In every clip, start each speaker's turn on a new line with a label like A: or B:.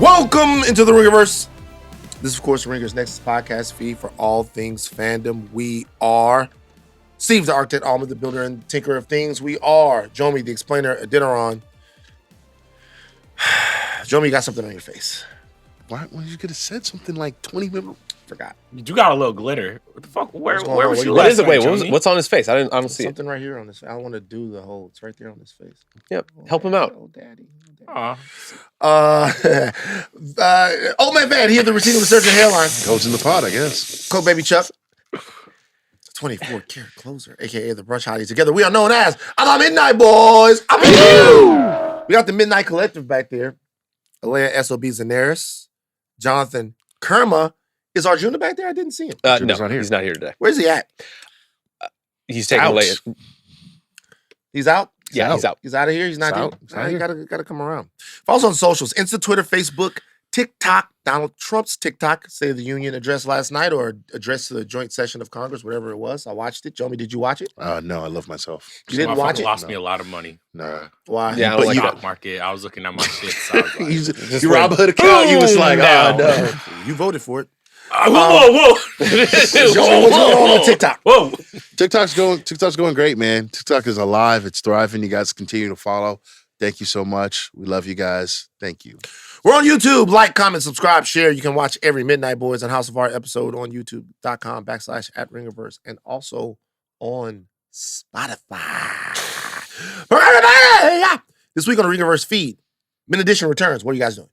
A: Welcome into the Ringerverse. This is, of course, Ringer's Nexus podcast feed for all things fandom. We are Steve, the architect, Ahlman, the builder and tinker of things. We are Jomi, the explainer, Adeniran. Jomi, you got something on your face.
B: Why you could have said something like 20 minutes?
A: Forgot.
C: You do got a little glitter. What the fuck? Where was you?
D: What is it? Wait, what's on his face? I don't see
A: something right here on his face. I don't want to do the whole. It's right there on his face.
D: Yep. Help him out.
A: Oh, daddy.
C: Aw.
A: Old man Van, he had the receiving research and hairline.
B: Goes in the pot, I guess.
A: Cold baby Chuck. 24 karat closer, aka the brush hottie. Together we are known as the Midnight Boys. I'm you. We got the Midnight Collective back there. Aleya, SOB, Zenieris, Jonathan, Kermah. Is Arjuna back there? I didn't see him.
D: No, he's not here today.
A: Where's he at?
D: He's taking Aleya.
A: He's out?
D: Yeah, he's out.
A: He's out of here? He's not here?
B: He's
A: Gotta come around. Follow us on socials. Insta, Twitter, Facebook, TikTok. Donald Trump's TikTok, State of the Union address last night or address to the joint session of Congress, whatever it was. I watched it. Jomi, did you watch it?
B: No, I love myself.
A: You didn't watch it?
C: Lost me a lot of money.
B: Nah.
A: Why?
D: Yeah, I don't like
C: Stock market. I was looking at my shit. So I was like,
B: you Robin Hood account. You was like, oh, no.
A: You voted for it.
C: whoa.
A: Jomi, what's going on TikTok?
C: Whoa.
B: TikTok's going great, man. TikTok is alive. It's thriving. You guys continue to follow. Thank you so much. We love you guys. Thank you.
A: We're on YouTube. Like, comment, subscribe, share. You can watch every Midnight Boys and House of Art episode on youtube.com/@Ringerverse and also on Spotify. This week on the Ringerverse feed, Min Edition returns. What are you guys doing?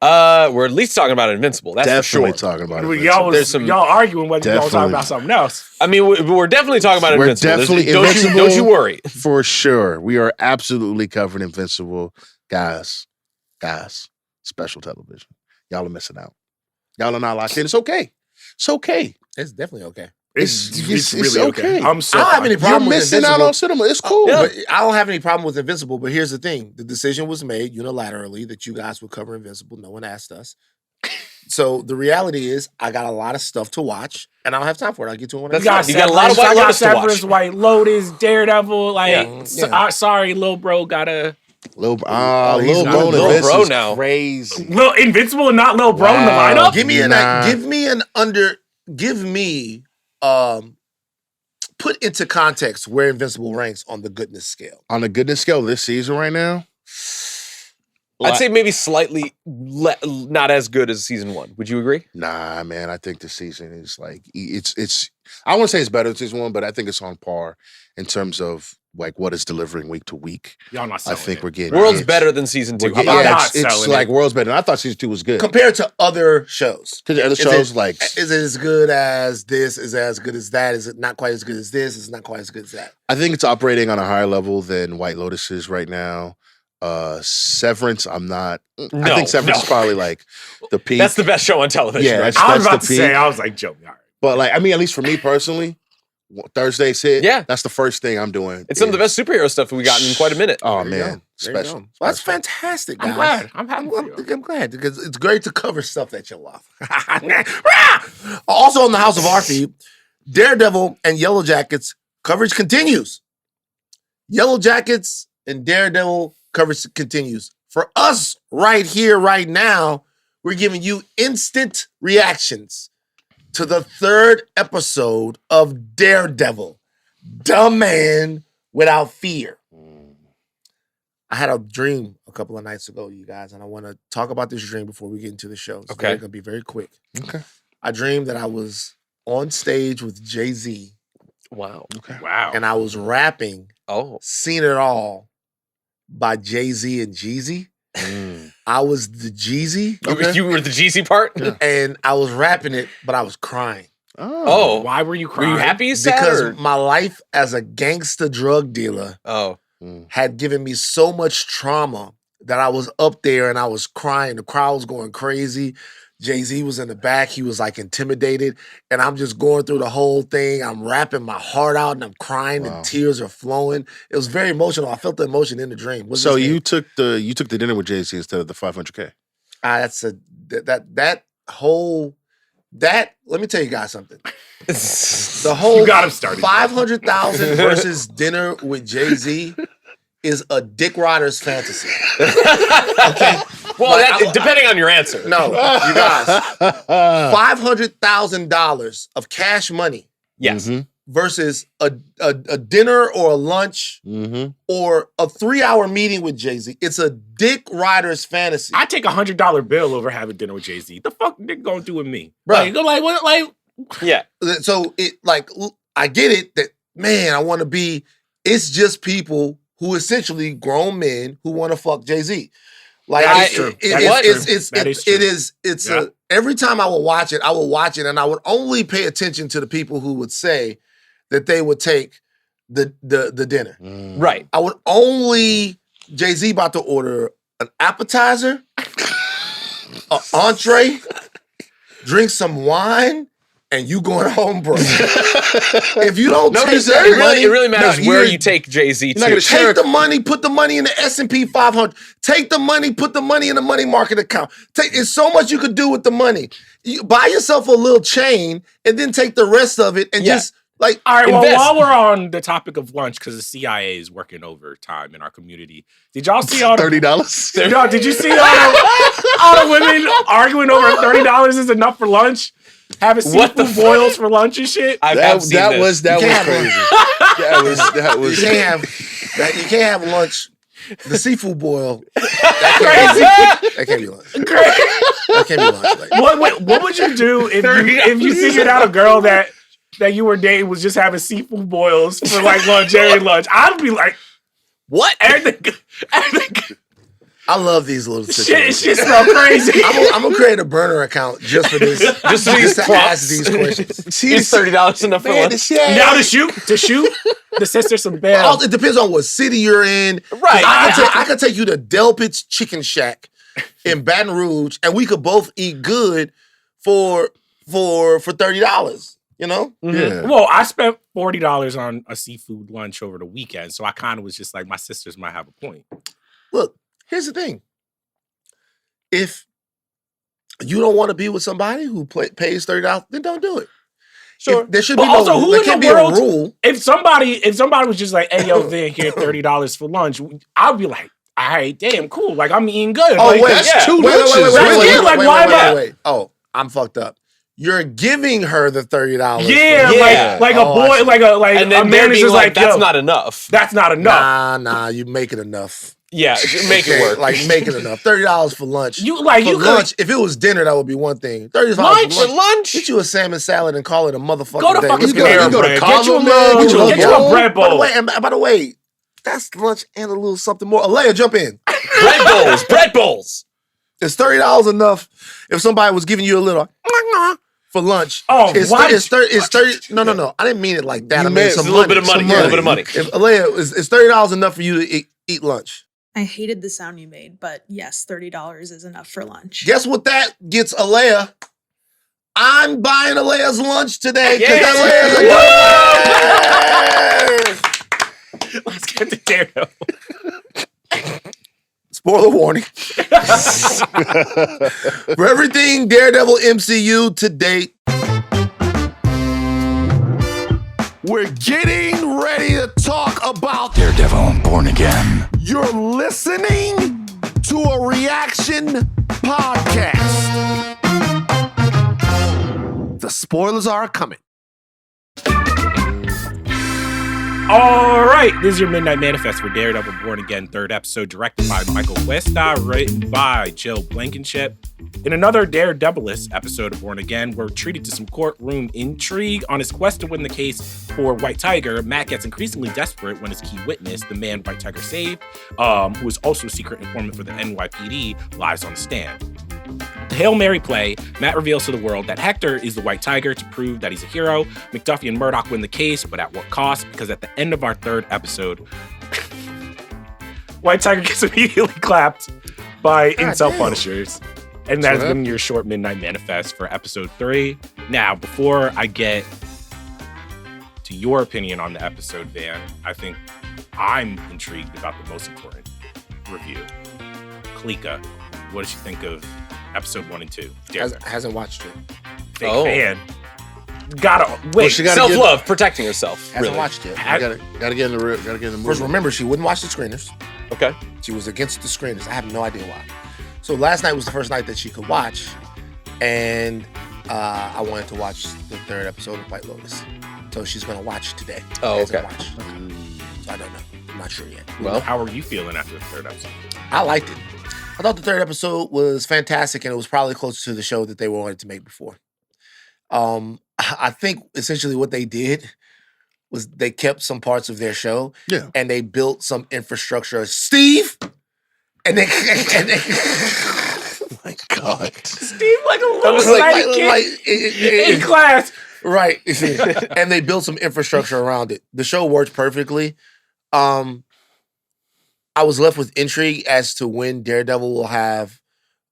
D: We're at least talking about Invincible. That's
B: Definitely
D: for sure.
B: talking about it.
C: Y'all arguing whether y'all talking about something else.
D: I mean, we're definitely talking about
B: We're
D: Invincible.
B: definitely
D: Don't you worry.
B: For sure. We are absolutely covering Invincible. Guys, special television. Y'all are missing out. Y'all are not locked in. It's okay. It's okay.
A: It's definitely okay.
C: It's really okay.
A: I don't have any problem
B: You're
A: with
B: missing
A: Invincible.
B: out on cinema. It's cool.
A: But I don't have any problem with Invincible, but here's the thing. The decision was made unilaterally that you guys would cover Invincible. No one asked us. So the reality is I got a lot of stuff to watch, and I don't have time for it. I'll get to it when I
D: You got a lot of White Lotus to watch.
C: White Lotus, Daredevil. Sorry, Lil Bro gotta...
B: Lil Bro
D: now.
B: Crazy.
C: Lil Invincible and not Lil Bro in the lineup?
A: Put into context where Invincible ranks on the goodness scale.
B: On the goodness scale this season right now?
D: I'd say maybe slightly not as good as season 1. Would you agree?
B: Nah, man. I think the season is like it's. I won't say it's better than season 1, but I think it's on par in terms of like what it's delivering week to week.
C: Y'all not selling
B: I think
C: it.
B: we're getting
D: World's better than season 2.
B: It's like World's better. And I thought season 2 was good
A: compared to other shows.
B: Because the other shows
A: is it as good as this? Is it as good as that? Is it not quite as good as this? Is it not quite as good as that?
B: I think it's operating on a higher level than White Lotus is right now. Severance, I think Severance is probably like the peak.
D: That's the best show on television.
B: Yeah,
D: right?
C: I was about to say, I was like, Joe, all right.
B: But like, I mean, at least for me personally, Thursday's hit.
D: Yeah,
B: that's the first thing I'm doing.
D: It's some of the best superhero stuff we've gotten in quite a minute.
B: Oh man, special.
A: Well, that's fantastic, guys.
C: I'm glad. I'm happy for you.
A: I'm glad because it's great to cover stuff that you love. Also on the House of Art feed, Daredevil and Yellow Jackets coverage continues. Yellow Jackets and Daredevil coverage continues. For us right here, right now, we're giving you instant reactions to the 3rd episode of Daredevil, Dumb Man Without Fear. I had a dream a couple of nights ago, you guys, and I want to talk about this dream before we get into the show. It's going to be very quick.
B: Okay.
A: I dreamed that I was on stage with Jay-Z.
D: Wow.
B: Okay.
C: Wow.
A: And I was rapping Seen It All by Jay-Z and Jeezy. I was the Jeezy.
D: You were the Jeezy part?
B: Yeah.
A: And I was rapping it, but I was crying.
D: Oh.
C: Why were you crying?
D: Were you happy? Sad,
A: because my life as a gangster drug dealer had given me so much trauma that I was up there and I was crying. The crowd was going crazy. Jay-Z was in the back. He was like intimidated. And I'm just going through the whole thing. I'm rapping my heart out and I'm crying and tears are flowing. It was very emotional. I felt the emotion in the dream.
B: So you took the dinner with Jay-Z instead of the 500K.
A: Let me tell you guys something. The whole
C: you got him started.
A: 500,000 versus dinner with Jay-Z is a dick rider's fantasy. Okay?
D: Well, depending on your answer.
A: No, you guys. $500,000 of cash money.
D: Yes.
B: Mm-hmm.
A: Versus a dinner or a lunch or a 3-hour meeting with Jay-Z. It's a dick rider's fantasy.
C: I take $100 bill over having dinner with Jay-Z. The fuck Nick gonna do with me?
A: Right.
C: Like what? Like
D: yeah.
A: So it like I get it that man, I want to be. It's just people who essentially grown men who want to fuck Jay-Z. Like it's every time I would watch it, and I would only pay attention to the people who would say that they would take the dinner.
D: Right.
A: I would only Jay-Z about to order an appetizer, an entree, drink some wine, and you going home, bro. If you don't take that money,
D: it really matters where you take Jay-Z to.
A: Take the money, put the money in the S&P 500. Take the money, put the money in the money market account. It's so much you could do with the money. You buy yourself a little chain and then take the rest of it and just like
C: all right.
D: invest.
C: Well, while we're on the topic of lunch, because the CIA is working overtime in our community, did y'all see all the
B: $30?
C: No, did you see all the women arguing over $30 is enough for lunch? Having seafood boils for lunch and shit.
B: That was crazy.
A: You can't have lunch. The seafood boil. That can't be lunch. That can't be lunch. Like,
C: What would you do if you figured out a girl that you were dating was just having seafood boils for like longevity lunch? I'd be like, what? Everything.
A: I love these little situations.
C: Shit smell crazy.
A: I'm gonna create a burner account just for this, just to ask these questions.
D: Is $30 enough for lunch?
C: Now to shoot the sister some bail.
A: Well, it depends on what city you're in.
D: Right.
A: I could take you to Delpit's Chicken Shack in Baton Rouge, and we could both eat good for $30. You know?
B: Yeah.
C: Well, I spent $40 on a seafood lunch over the weekend, so I kind of was just like, my sisters might have a point.
A: Look, here's the thing. If you don't want to be with somebody who pays $30, then don't do it.
D: Sure.
A: There should be
C: there
A: can't be a rule.
C: If somebody was just like, hey, yo, Van, here, $30 for lunch, I'd be like, all right, damn, cool. Like, I'm eating good.
A: Oh,
C: like,
A: wait.
B: That's two
C: lunches.
A: Wait. Oh, I'm fucked up. You're giving her the $30.
C: Yeah, like a boy,
D: and then
C: a man is just like,
D: that's not enough.
C: That's not enough.
A: Nah, you make it enough.
D: Yeah, make it work.
A: Like, make it enough. $30 for lunch.
C: Lunch.
A: If it was dinner, that would be one thing. $30
D: for lunch?
A: Get you a salmon salad and call it a motherfucking
C: Go to
A: day.
C: fucking
A: You go to
C: Get you a bread bowl.
A: By the way, that's lunch and a little something more. Aleya, jump in.
D: Bread bowls.
A: Is $30 enough if somebody was giving you a little for lunch?
C: Oh,
A: it's 30. No. I didn't mean it like that. I mean
D: a little bit of money. A little bit of money.
A: If Aleya, is $30 enough for you to eat lunch?
E: I hated the sound you made, but yes, $30 is enough for lunch.
A: Guess what that gets Aleya? I'm buying Aleya's lunch today because Aleya's
C: Let's get to Daredevil.
A: Spoiler warning. For everything Daredevil MCU to date, we're getting ready to talk about
F: Daredevil and Born Again.
A: You're listening to a reaction podcast. The spoilers are coming.
C: All right, this is your Midnight Manifest for Daredevil Born Again, third episode, directed by Michael Cuesta, written by Jill Blankenship. In another Daredevilist episode of Born Again, we're treated to some courtroom intrigue. On his quest to win the case for White Tiger, Matt gets increasingly desperate when his key witness, the man White Tiger saved, who is also a secret informant for the NYPD, lies on the stand. The Hail Mary play, Matt reveals to the world that Hector is the White Tiger to prove that he's a hero. McDuffie and Murdoch win the case, but at what cost? Because at the end of our third episode, White Tiger gets immediately clapped by incel punishers. And that has been your short Midnight Manifest for episode 3. Now, before I get to your opinion on the episode, Van, I think I'm intrigued about the most important review. Kalika, what did you think of episode 1 and 2?
A: Hasn't watched it.
C: Fake fan. Gotta wait.
B: Well, she gotta
D: Self-love, protecting herself.
A: Hasn't watched it.
B: Gotta get in the movie.
A: First, remember, she wouldn't watch the screeners.
D: Okay.
A: She was against the screeners. I have no idea why. So last night was the first night that she could watch, and I wanted to watch the 3rd episode of White Lotus. So she's gonna watch today.
D: Oh, okay.
A: So I don't know. I'm not sure yet.
D: Well,
C: How are you feeling after the 3rd episode?
A: I liked it. I thought the 3rd episode was fantastic, and it was probably closer to the show that they wanted to make before. I think essentially what they did was they kept some parts of their show, and they built some infrastructure. Steve, and they
B: Oh my God.
C: Steve, like a little kid in class.
A: Right. And they built some infrastructure around it. The show worked perfectly. I was left with intrigue as to when Daredevil will have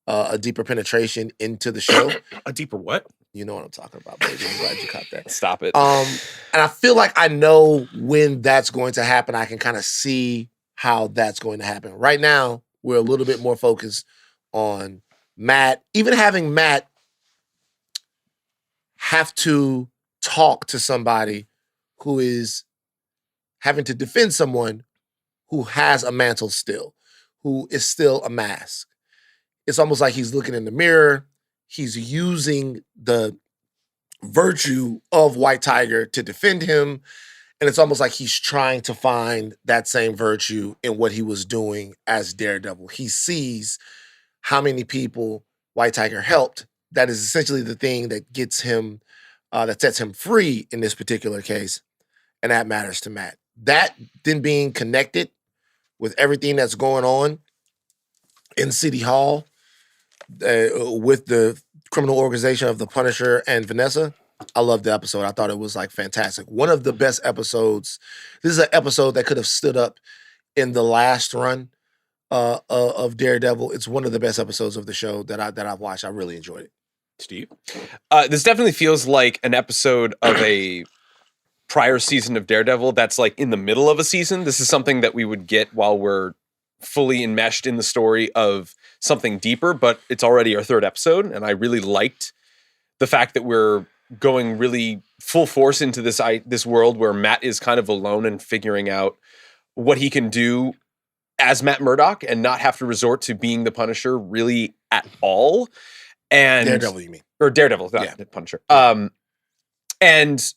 A: a deeper penetration into the show.
C: A deeper what?
A: You know what I'm talking about, baby. I'm glad you caught that.
D: Stop it.
A: And I feel like I know when that's going to happen. I can kind of see how that's going to happen. Right now, we're a little bit more focused on Matt. Even having Matt have to talk to somebody who is having to defend someone who has a mantle still, who is still a mask. It's almost like he's looking in the mirror. He's using the virtue of White Tiger to defend him. And it's almost like he's trying to find that same virtue in what he was doing as Daredevil. He sees how many people White Tiger helped. That is essentially the thing that gets him, that sets him free in this particular case. And that matters to Matt. That then being connected with everything that's going on in City Hall with the criminal organization of the Punisher and Vanessa, I loved the episode. I thought it was like fantastic. One of the best episodes. This is an episode that could have stood up in the last run of Daredevil. It's one of the best episodes of the show that I've watched. I really enjoyed it.
C: Steve?
D: This definitely feels like an episode of a prior season of Daredevil that's like in the middle of a season. This is something that we would get while we're fully enmeshed in the story of something deeper, but it's already our 3rd episode, and I really liked the fact that we're going really full force into this world where Matt is kind of alone and figuring out what he can do as Matt Murdock and not have to resort to being the Punisher really at all. And
A: Daredevil, you mean?
D: Or Daredevil, not the Punisher. And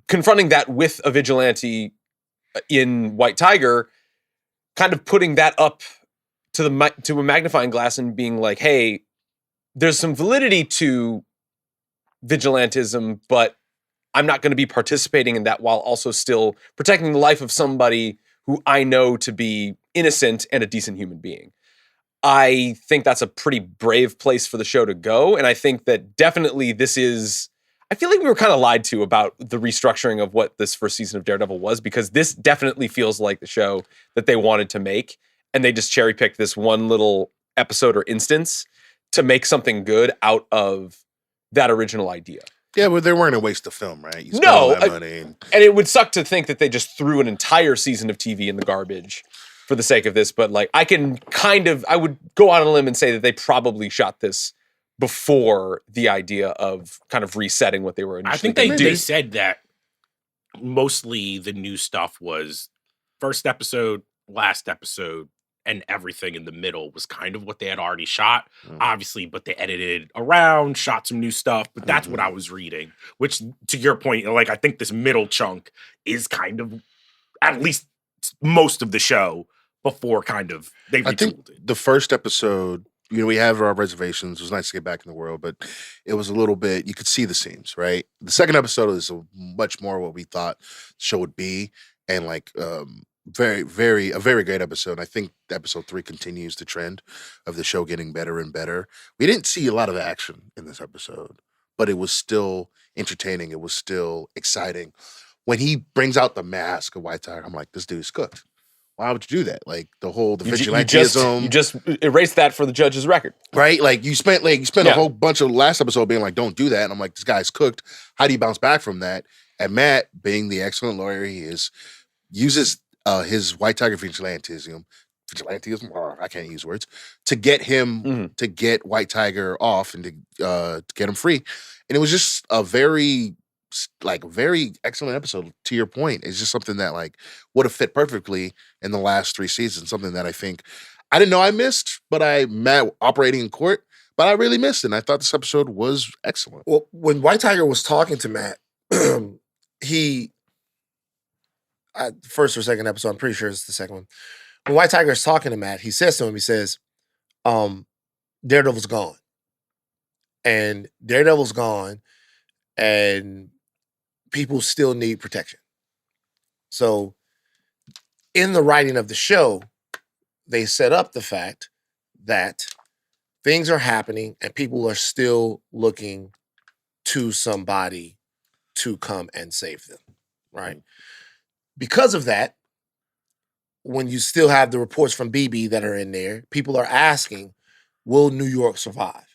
D: confronting that with a vigilante in White Tiger, kind of putting that up to a magnifying glass and being like, hey, there's some validity to vigilantism, but I'm not going to be participating in that while also still protecting the life of somebody who I know to be innocent and a decent human being. I think that's a pretty brave place for the show to go. And I think that definitely I feel like we were kind of lied to about the restructuring of what this first season of Daredevil was, because this definitely feels like the show that they wanted to make. And they just cherry picked this one little episode or instance to make something good out of that original idea.
B: Yeah, but they weren't a waste of film, right? You spent all that money.
D: And it would suck to think that they just threw an entire season of TV in the garbage for the sake of this. But like, I would go on a limb and say that they probably shot this before the idea of kind of resetting what they were initially
C: I think they said that mostly the new stuff was first episode, last episode, and everything in the middle was kind of what they had already shot, obviously, but they edited around, shot some new stuff, but that's what I was reading, which, to your point, like, I think this middle chunk is kind of at least most of the show before kind of they retooled it.
B: The first episode, we have our reservations. It was nice to get back in the world, but it was a little bit, you could see the seams, right? The second episode is much more what we thought the show would be, and like, a very great episode. I think episode 3 continues the trend of the show getting better and better. We didn't see a lot of action in this episode, but it was still entertaining. It was still exciting. When he brings out the mask of White Tiger, I'm like, this dude's cooked. Why would you do that? Like the vigilantism.
D: You just erased that for the judge's record,
B: right? Like you spent a whole bunch of last episode being like, don't do that. And I'm like, this guy's cooked. How do you bounce back from that? And Matt, being the excellent lawyer he is, uses his White Tiger vigilantism, I can't use words, to get him, to get White Tiger off and to get him free. And it was just a very excellent episode, to your point. It's just something that like would have fit perfectly in the last 3 seasons, something that I think I didn't know I missed, but Matt operating in court, but I really missed it. And I thought this episode was excellent.
A: Well, when White Tiger was talking to Matt, first or second episode, I'm pretty sure it's the second one. When White Tiger is talking to Matt, he says to him, he says, Daredevil's gone. And Daredevil's gone, and people still need protection. So in the writing of the show, they set up the fact that things are happening and people are still looking to somebody to come and save them, right? Because of that, when you still have the reports from BB that are in there, people are asking, will New York survive?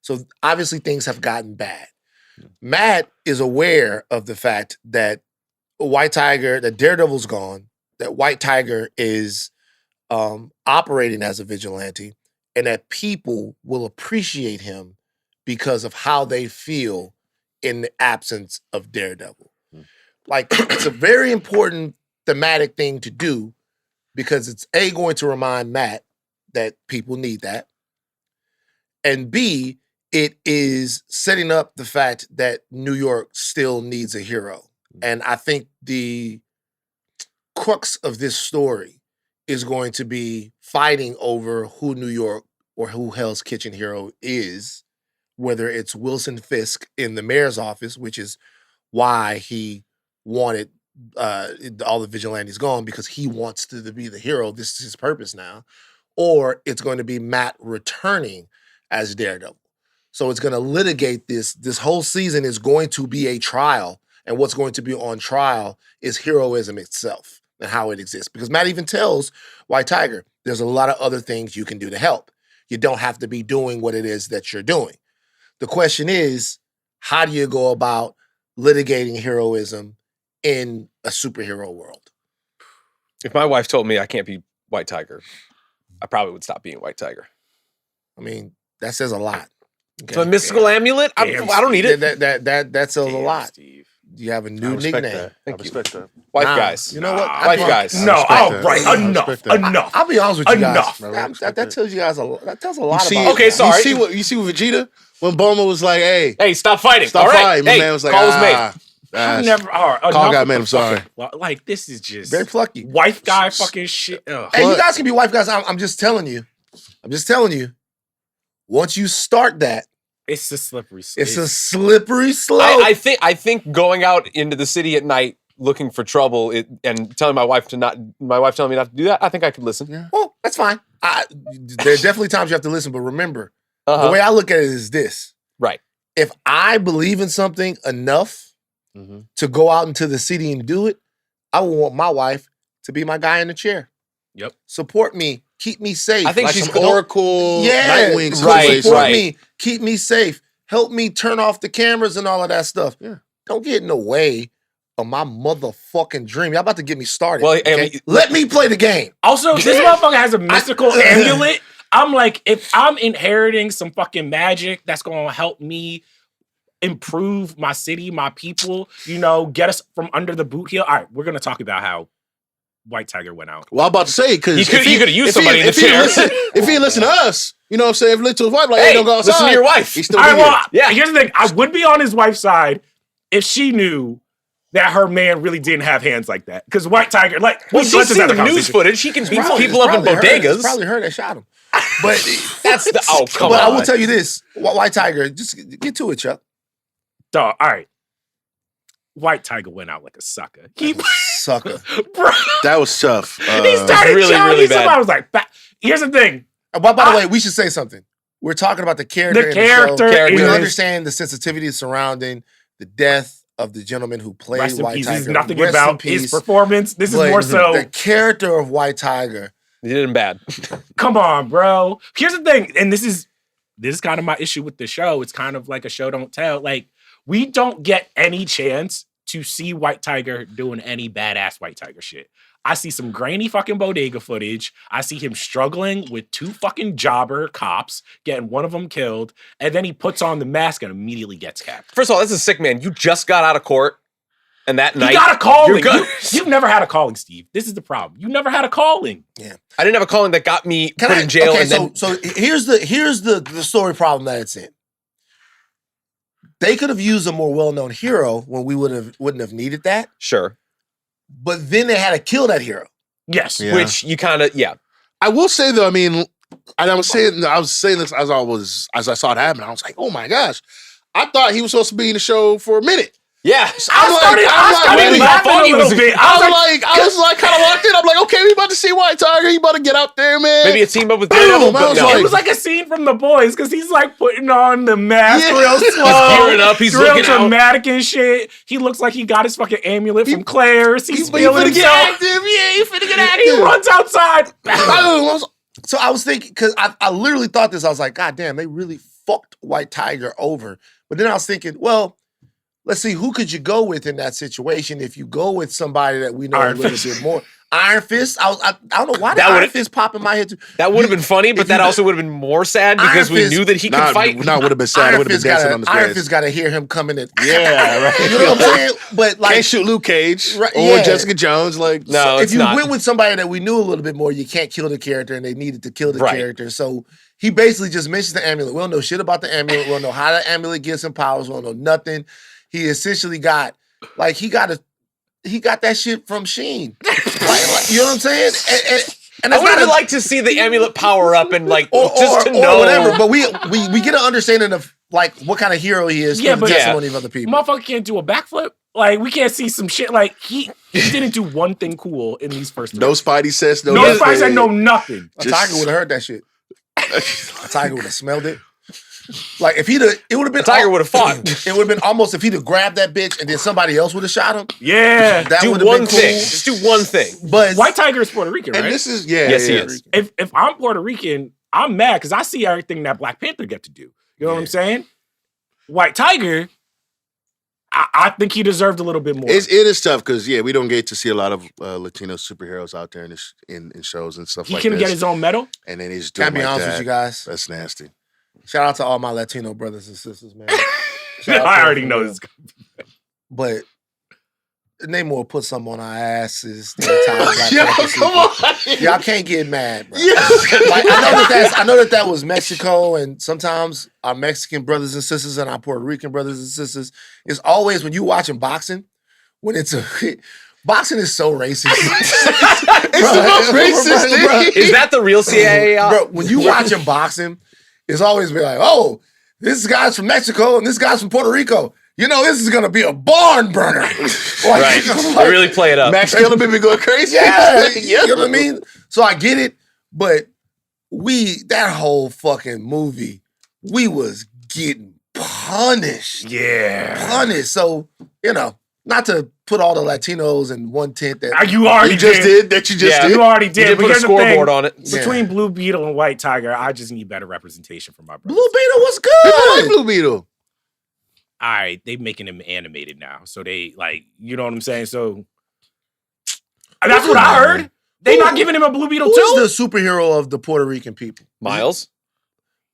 A: So obviously things have gotten bad. Matt is aware of the fact that that Daredevil's gone, that White Tiger is operating as a vigilante, and that people will appreciate him because of how they feel in the absence of Daredevil. Like, it's a very important thematic thing to do because it's A, going to remind Matt that people need that, and B, it is setting up the fact that New York still needs a hero. And I think the crux of this story is going to be fighting over who New York or who Hell's Kitchen hero is, whether it's Wilson Fisk in the mayor's office, which is why he wanted all the vigilantes gone, because he wants to be the hero. This is his purpose now. Or it's going to be Matt returning as Daredevil. So it's going to litigate this. This whole season is going to be a trial. And what's going to be on trial is heroism itself and how it exists. Because Matt even tells White Tiger, there's a lot of other things you can do to help. You don't have to be doing what it is that you're doing. The question is, how do you go about litigating heroism in a superhero world?
D: If my wife told me I can't be White Tiger, I probably would stop being White Tiger.
A: I mean, that says a lot.
D: So a mystical amulet? I don't need it.
A: That says a lot.
C: Steve.
A: You have a new nickname.
B: I respect that.
D: Wife
A: Nah,
D: guys.
A: You know what?
D: Wife guys.
C: No,
B: respect
C: all
B: that.
C: right,
B: I
C: enough,
B: respect that.
C: enough.
A: I'll be honest with you
C: Enough.
A: guys. That tells you guys that tells a lot
B: You see,
A: about
D: Okay,
A: you.
D: sorry.
B: You see with Vegeta when Bulma was like, "Hey,
D: Stop fighting.
B: stop
D: All right.
B: fighting." My
D: Hey,
B: man was like,
D: call was made.
C: I've never.
B: Call got made. I'm sorry.
C: Like, this is just
A: Very plucky.
C: wife guy fucking shit. Ugh.
A: Hey, you guys can be wife guys. I'm just telling you. Once you start that,
C: It's a slippery slope.
A: it's a slippery slope.
D: I think going out into the city at night looking for trouble and telling my wife telling me not to do that, I think I could listen.
B: Yeah.
A: Well, that's fine. There are definitely times you have to listen, but remember, the
D: Uh-huh.
A: way I look at it is this.
D: Right.
A: If I believe in something enough to go out into the city and do it, I will want my wife to be my guy in the chair.
C: Yep.
A: Support me. Keep me safe.
D: I think
B: Like
D: she's
B: some
D: cool.
B: Oracle,
A: Yeah,
B: Nightwing
D: right,
B: situation.
A: support
D: right.
A: me. Keep me safe. Help me turn off the cameras and all of that stuff.
B: Yeah.
A: Don't get in the way of my motherfucking dream. Y'all about to get me started.
D: Well,
A: okay?
D: I mean,
A: Let me play the game.
C: Also, this motherfucker has a mystical amulet. I'm like, if I'm inheriting some fucking magic that's going to help me improve my city, my people, get us from under the boot heel. All right, we're going to talk about how White Tiger went out.
B: Well, I'm about to say, because
D: You could have used somebody in the chair.
B: If he listened to us, you know what I'm saying? If he listened to his wife, like, hey,
D: Hey,
B: don't go outside.
D: listen to your wife.
B: He's still
C: All right,
B: here.
C: well,
D: Yeah.
C: here's the thing. I would be on his wife's side if she knew that her man really didn't have hands like that. Because White Tiger,
D: Well,
C: let's
D: she's
C: just
D: seen
C: have a
D: the news
C: conversation.
D: footage. He can beat people
A: It's
D: up in
A: probably her. It's
D: bodegas.
A: probably her that shot him. But
D: That's the come
A: but
D: on.
A: I will tell you this. White Tiger, just get to it, Chuck.
C: Dog, all right. White Tiger went out like a sucker. He,
A: Sucker.
C: bro,
B: That was tough.
C: he started
D: really,
C: charging
D: really bad.
C: somebody. I was like, here's the thing.
A: By the way, we should say something. We're talking about the character.
C: The
A: in
C: character.
A: The show. We
D: is-
A: understand the sensitivity surrounding the death of the gentleman who played
C: Rest in
A: White
C: peace.
A: Tiger.
C: This is nothing
A: Rest in
C: about his
A: peace.
C: performance. This is
A: But
C: more so,
A: the character of White Tiger.
D: He did him bad.
C: come on, bro. Here's the thing. And this is kind of my issue with the show. It's kind of like a show don't tell. Like, we don't get any chance to see White Tiger doing any badass White Tiger shit. I see some grainy fucking bodega footage. I see him struggling with two fucking jobber cops, getting one of them killed, and then he puts on the mask and immediately gets capped.
D: First of all, that's a sick man. You just got out of court. And that
C: He
D: night,
C: got a calling.
D: you're good.
C: You've never had a calling, Steve. This is the problem. You never had a calling.
D: I didn't have a calling that got me put in jail.
A: Okay,
D: And then
A: so here's the story problem that it's in. They could have used a more well-known hero when we wouldn't have needed that.
D: sure,
A: But then they had to kill that hero.
C: Yes.
B: Yeah.
D: which you kind of
B: I will say though, I mean, and I was saying this as I saw it happen. I was like, oh my gosh, I thought he was supposed to be in the show for a minute.
D: yeah.
C: I started laughing a little bit.
B: I was like kind of locked in. I'm like, okay, we about to see White Tiger. He about to get out there, man.
D: Maybe a team up with
B: Boom,
D: Daredevil,
B: I
D: but
B: was
D: no.
B: like-
C: It was like a scene from The Boys because he's like putting on the mask
B: Yeah.
C: real
B: He's
C: slow.
D: gearing up, he's
C: real
D: looking out.
C: dramatic and shit. He looks like he got his fucking amulet from Claire's. He's
B: he
C: feeling
B: finna get
C: himself.
B: active. Yeah, he finna get
C: He
B: active.
C: runs outside.
A: So I was thinking, because I literally thought this, I was like, God damn, they really fucked White Tiger over. But then I was thinking, well, let's see, who could you go with in that situation if you go with somebody that we know
C: Iron
A: a little
C: Fist.
A: bit more? Iron Fist? I don't know why
D: That
A: Iron
D: would've-
A: Fist pop in my head.
D: That would have been funny, but
A: if
D: that
A: you-
D: also would have been more sad because
A: Iron
D: we
A: Fist-
D: knew that he could fight.
B: No, would have been sad. It
A: Iron
B: would have
A: Fist
B: been dancing on his
A: Iron
B: grave.
A: Fist got to hear him coming in.
B: Yeah, right.
A: You know what I'm saying? But like,
B: Can't shoot Luke Cage
A: Right,
B: or
A: yeah.
B: Jessica Jones. Like,
D: No,
A: if
D: it's
A: you
D: not.
A: went with somebody that we knew a little bit more, you can't kill the character, and they needed to kill the
D: Right.
A: character. So he basically just mentions the amulet. We don't know shit about the amulet. We don't know how the amulet gives him powers. We don't know nothing. He essentially got that shit from Sheen. Like, you know what I'm saying? And
D: I
A: that's
D: would
A: not
D: have
A: a-
D: like to see the amulet power up and like
A: or,
D: just to
A: or
D: know
A: whatever. But we get an understanding of like what kind of hero he is
C: Yeah,
A: through the
C: but-
A: testimony of other people.
C: Motherfucker can't do a backflip. Like, we can't see some shit. Like, he didn't do one thing cool in these first three.
B: no Spidey says no.
C: No
B: nothing.
C: spice and no nothing.
A: A tiger would have heard that shit. A tiger would have smelled it. Like if it would have been
D: the tiger would have fought.
A: It would have been almost if he'd have grabbed that bitch and then somebody else would have shot him.
C: Yeah.
A: That
D: Do
A: would have
D: one
A: been cool.
D: thing. Just do one thing.
A: But
C: White Tiger is Puerto Rican, right?
B: And this is
D: Yes, he is.
C: if I'm Puerto Rican, I'm mad because I see everything that Black Panther get to do. You know what I'm saying? White Tiger, I think he deserved a little bit more.
B: It is tough because we don't get to see a lot of Latino superheroes out there in shows and stuff
C: He
B: like
C: couldn't
B: this.
C: get his own medal.
B: And then he's doing
A: can't be
B: like
A: honest
B: that.
A: with you guys.
B: That's nasty.
A: Shout out to all my Latino brothers and sisters, man. Shout out to
C: I
A: them
C: already
A: for
C: know
A: real.
C: this.
A: But Namor put something on our asses. The entire Black
B: Yo,
A: Panther
B: come
A: sequel.
B: on.
A: Y'all can't get mad, bro.
B: Yeah.
A: Like, I know that was Mexico, and sometimes our Mexican brothers and sisters and our Puerto Rican brothers and sisters. It's always when you watching boxing, when it's a boxing is so racist.
B: It's the most racist thing.
D: Is that the real CIA?
A: Bro, when you watching boxing, it's always be like, oh, this guy's from Mexico and this guy's from Puerto Rico. You know, this is gonna be a barn burner. Like,
D: Right. They really play it up.
B: Max Kellerman been going crazy.
A: yeah, you know what I mean? So I get it, but that whole fucking movie, we was getting punished.
C: Yeah.
A: Punished. So, not to put all the Latinos in one tent that
C: You already
B: You just did that. You just
D: Yeah,
B: did.
C: You already
D: You
C: did.
D: did
C: But
D: put a
C: here's the thing.
D: scoreboard on it.
C: Between Blue Beetle and White Tiger, I just need better representation for my brothers.
A: Blue Beetle was
B: I like
A: good.
B: Blue Beetle.
C: All right, they making him animated now, so they you know what I'm saying. So that's what I heard. They not giving him a Blue Beetle
A: Who's
C: too.
A: the superhero of the Puerto Rican people?
D: Miles.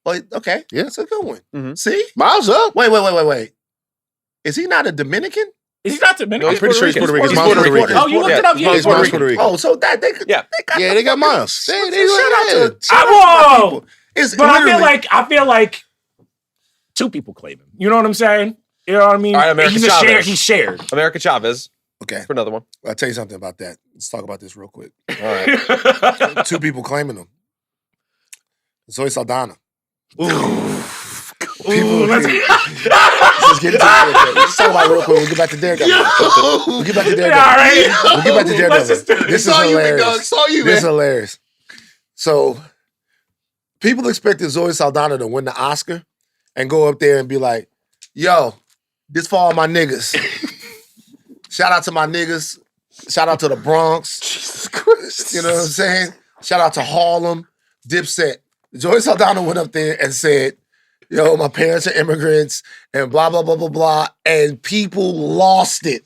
A: Like, okay,
B: Yeah.
A: that's a good one.
D: Mhm.
A: See?
B: Miles up.
A: Wait. Is he not a Dominican?
C: Is he not Dominican?
D: No,
B: I'm pretty sure he's Puerto Rican.
D: He's
B: He's
D: Puerto
B: Puerto
D: Rican.
B: Rican.
C: Oh, you looked
D: Yeah,
C: it up. Yeah,
B: He's
C: Puerto
B: Puerto
C: Rican.
B: Rican.
A: Oh, so that they
D: Yeah.
B: Yeah, they got Miles.
A: So
B: They
A: shout out to
C: Whoa!
A: It's
C: But
A: literally-
C: I feel like two people claim him. You know what I'm saying? You know what I mean?
D: All right, America
C: He's
D: Chavez.
C: He's shared.
D: America Chavez
A: Okay,
D: for another one.
A: I'll tell you something about that. Let's talk about this real quick.
D: All right.
A: Two people claiming him. Zoe Saldana.
C: Ooh, let's
A: Let's get into it. Let's talk about it real quick. We'll get back to Daredevil. We'll get back to Daredevil.
C: all right.
A: We'll get back to
C: Let's
A: Daredevil.
C: just do
A: This is
B: Saw you, big
A: hilarious.
B: dog. Saw you,
A: This is
B: man.
A: hilarious. So, people expected Zoe Saldana to win the Oscar and go up there and be like, yo, this for all my niggas. Shout out to my niggas. Shout out to the Bronx.
B: Jesus Christ.
A: You know what I'm saying? Shout out to Harlem. Dipset. Zoe Saldana went up there and said, yo, my parents are immigrants and blah, blah, blah, blah, blah. And people lost it.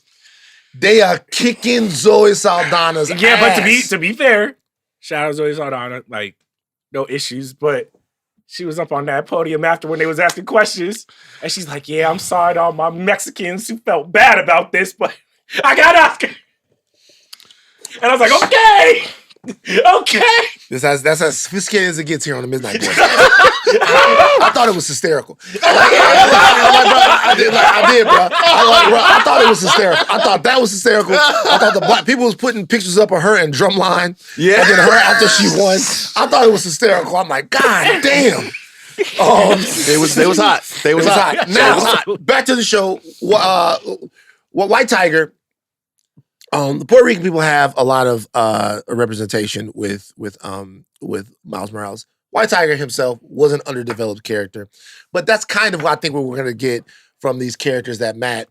A: They are kicking Zoe Saldana's
C: Yeah,
A: ass.
C: but to be fair, shout out Zoe Saldana, like no issues, but she was up on that podium after when they was asking questions, and she's like, "Yeah, I'm sorry to all my Mexicans who felt bad about this, but I got Oscar. And I was like, okay.
A: That's as sophisticated as it gets here on the Midnight Boys. I thought it was hysterical. I did, bro. I thought it was hysterical. I thought that was hysterical. I thought the black people was putting pictures up of her in Drumline. Yeah. And then her after she won. I thought it was hysterical. I'm like, God damn.
B: They was hot. They was hot.
A: Now, back to the show. White Tiger. The Puerto Rican people have a lot of representation with Miles Morales. White Tiger himself was an underdeveloped character, but that's kind of what I think what we're going to get from these characters that Matt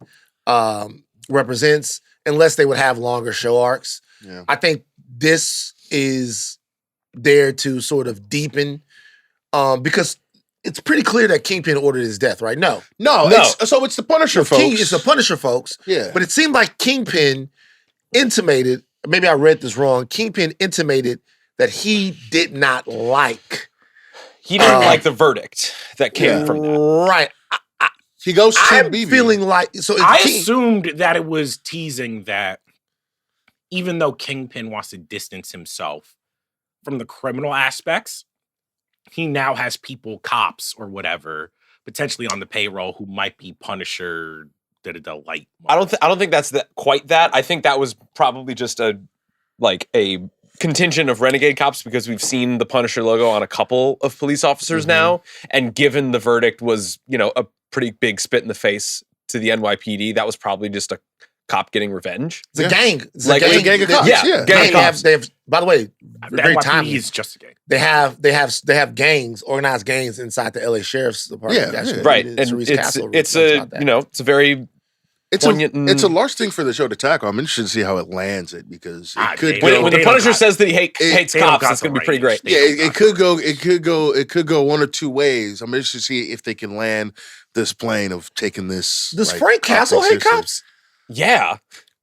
A: represents, unless they would have longer show arcs.
B: Yeah.
A: I think this is there to sort of deepen, because it's pretty clear that Kingpin ordered his death, right? No.
B: It's the Punisher folks.
A: It's the Punisher folks.
B: Yeah.
A: But it seemed like Kingpin intimated, maybe I read this wrong, Kingpin intimated that he did not like.
D: He didn't like the verdict that came from that.
A: Right.
B: He goes to
A: I'm
B: BB.
A: feeling like, so
C: I assumed that it was teasing that even though Kingpin wants to distance himself from the criminal aspects, he now has people, cops or whatever, potentially on the payroll who might be Punisher. The light.
D: I don't think that's quite that. I think that was probably just a contingent of renegade cops, because we've seen the Punisher logo on a couple of police officers now, and given the verdict was, a pretty big spit in the face to the NYPD, that was probably just a cop getting revenge.
A: It's a gang. It's
D: like
A: a
D: gang
A: of cops.
D: Yeah, gang of cops.
A: They have, by the way,
C: The
A: very
C: NYPD
A: timely.
C: is just a gang.
A: They have gangs, organized gangs inside the LA Sheriff's Department.
B: Yeah.
D: Right, and it's a very
B: It's a large thing for the show to tackle. I'm interested to see how it lands it, because it could
C: they-
B: go.
D: when the Punisher says that he hates
C: they don't
D: cops,
C: got
D: it's going
C: the
D: to be pretty
C: range.
D: great.
B: Yeah, it could go one or two ways. I'm interested to see if they can land this plane of taking this.
A: Does
B: like,
A: Frank Castle hate
B: seriously.
A: cops?
D: Yeah,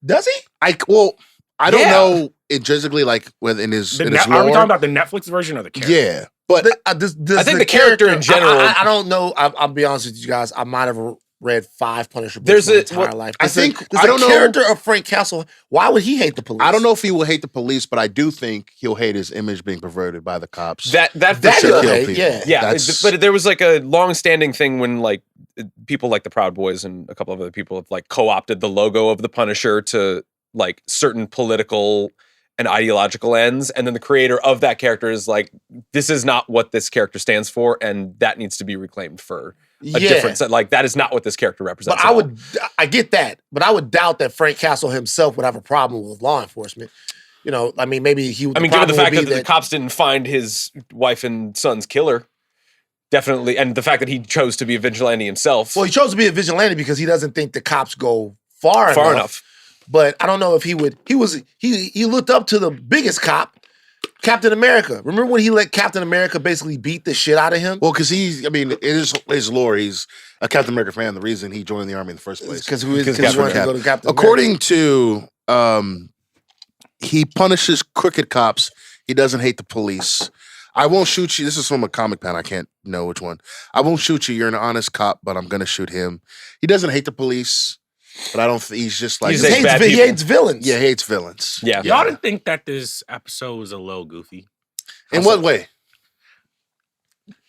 A: Does he?
B: I don't
D: Yeah.
B: know intrinsically, like within his
C: Are
B: in
C: we
B: his
C: talking
B: lore.
C: about the Netflix version or the character?
B: Yeah, but
D: I think the character in general.
A: I don't know. I'll be honest with you guys. I might have read 5 Punisher books
D: There's
A: my
D: a-
A: entire
D: what-
A: life.
B: I
A: Does
B: think-
A: the
B: I don't know-
A: character of Frank Castle. Why would he hate the police?
B: I don't know if he will hate the police, but I do think he'll hate his image being perverted by the cops.
D: that
A: That
D: for
A: he'll
D: sure.
A: hate. Yeah.
D: Yeah,
B: That's-
D: but there was like a long-standing thing when like people like the Proud Boys and a couple of other people have like co-opted the logo of the Punisher to like certain political and ideological ends, and then the creator of that character is like, this is not what this character stands for, and that needs to be reclaimed for a difference. Like that is not what this character represents.
A: But
D: at all.
A: I get that, but I would doubt that Frank Castle himself would have a problem with law enforcement. I mean, maybe he.
D: Given the fact that the cops didn't find his wife and son's killer, definitely, and the fact that he chose to be a vigilante himself.
A: Well, he chose to be a vigilante because he doesn't think the cops go far
D: enough.
A: But I don't know if he would. He looked up to the biggest cop, Captain America. Remember when he let Captain America basically beat the shit out of him?
B: Well, because in his lore, he's a Captain America fan. The reason he joined the army in the first place.
A: Because he
B: Captain
A: wanted to
B: Cap.
A: go to Captain
B: According to, he punishes crooked cops. He doesn't hate the police. I won't shoot you. This is from a comic pen. I can't know which one. I won't shoot you. You're an honest cop, but I'm gonna shoot him. He doesn't hate the police, but I don't. He's just like
D: He's
A: America.
D: bad
A: He
D: people.
A: hates villains.
B: yeah, he hates villains.
D: Yeah.
C: Y'all didn't think that this episode was a little goofy?
B: In what way?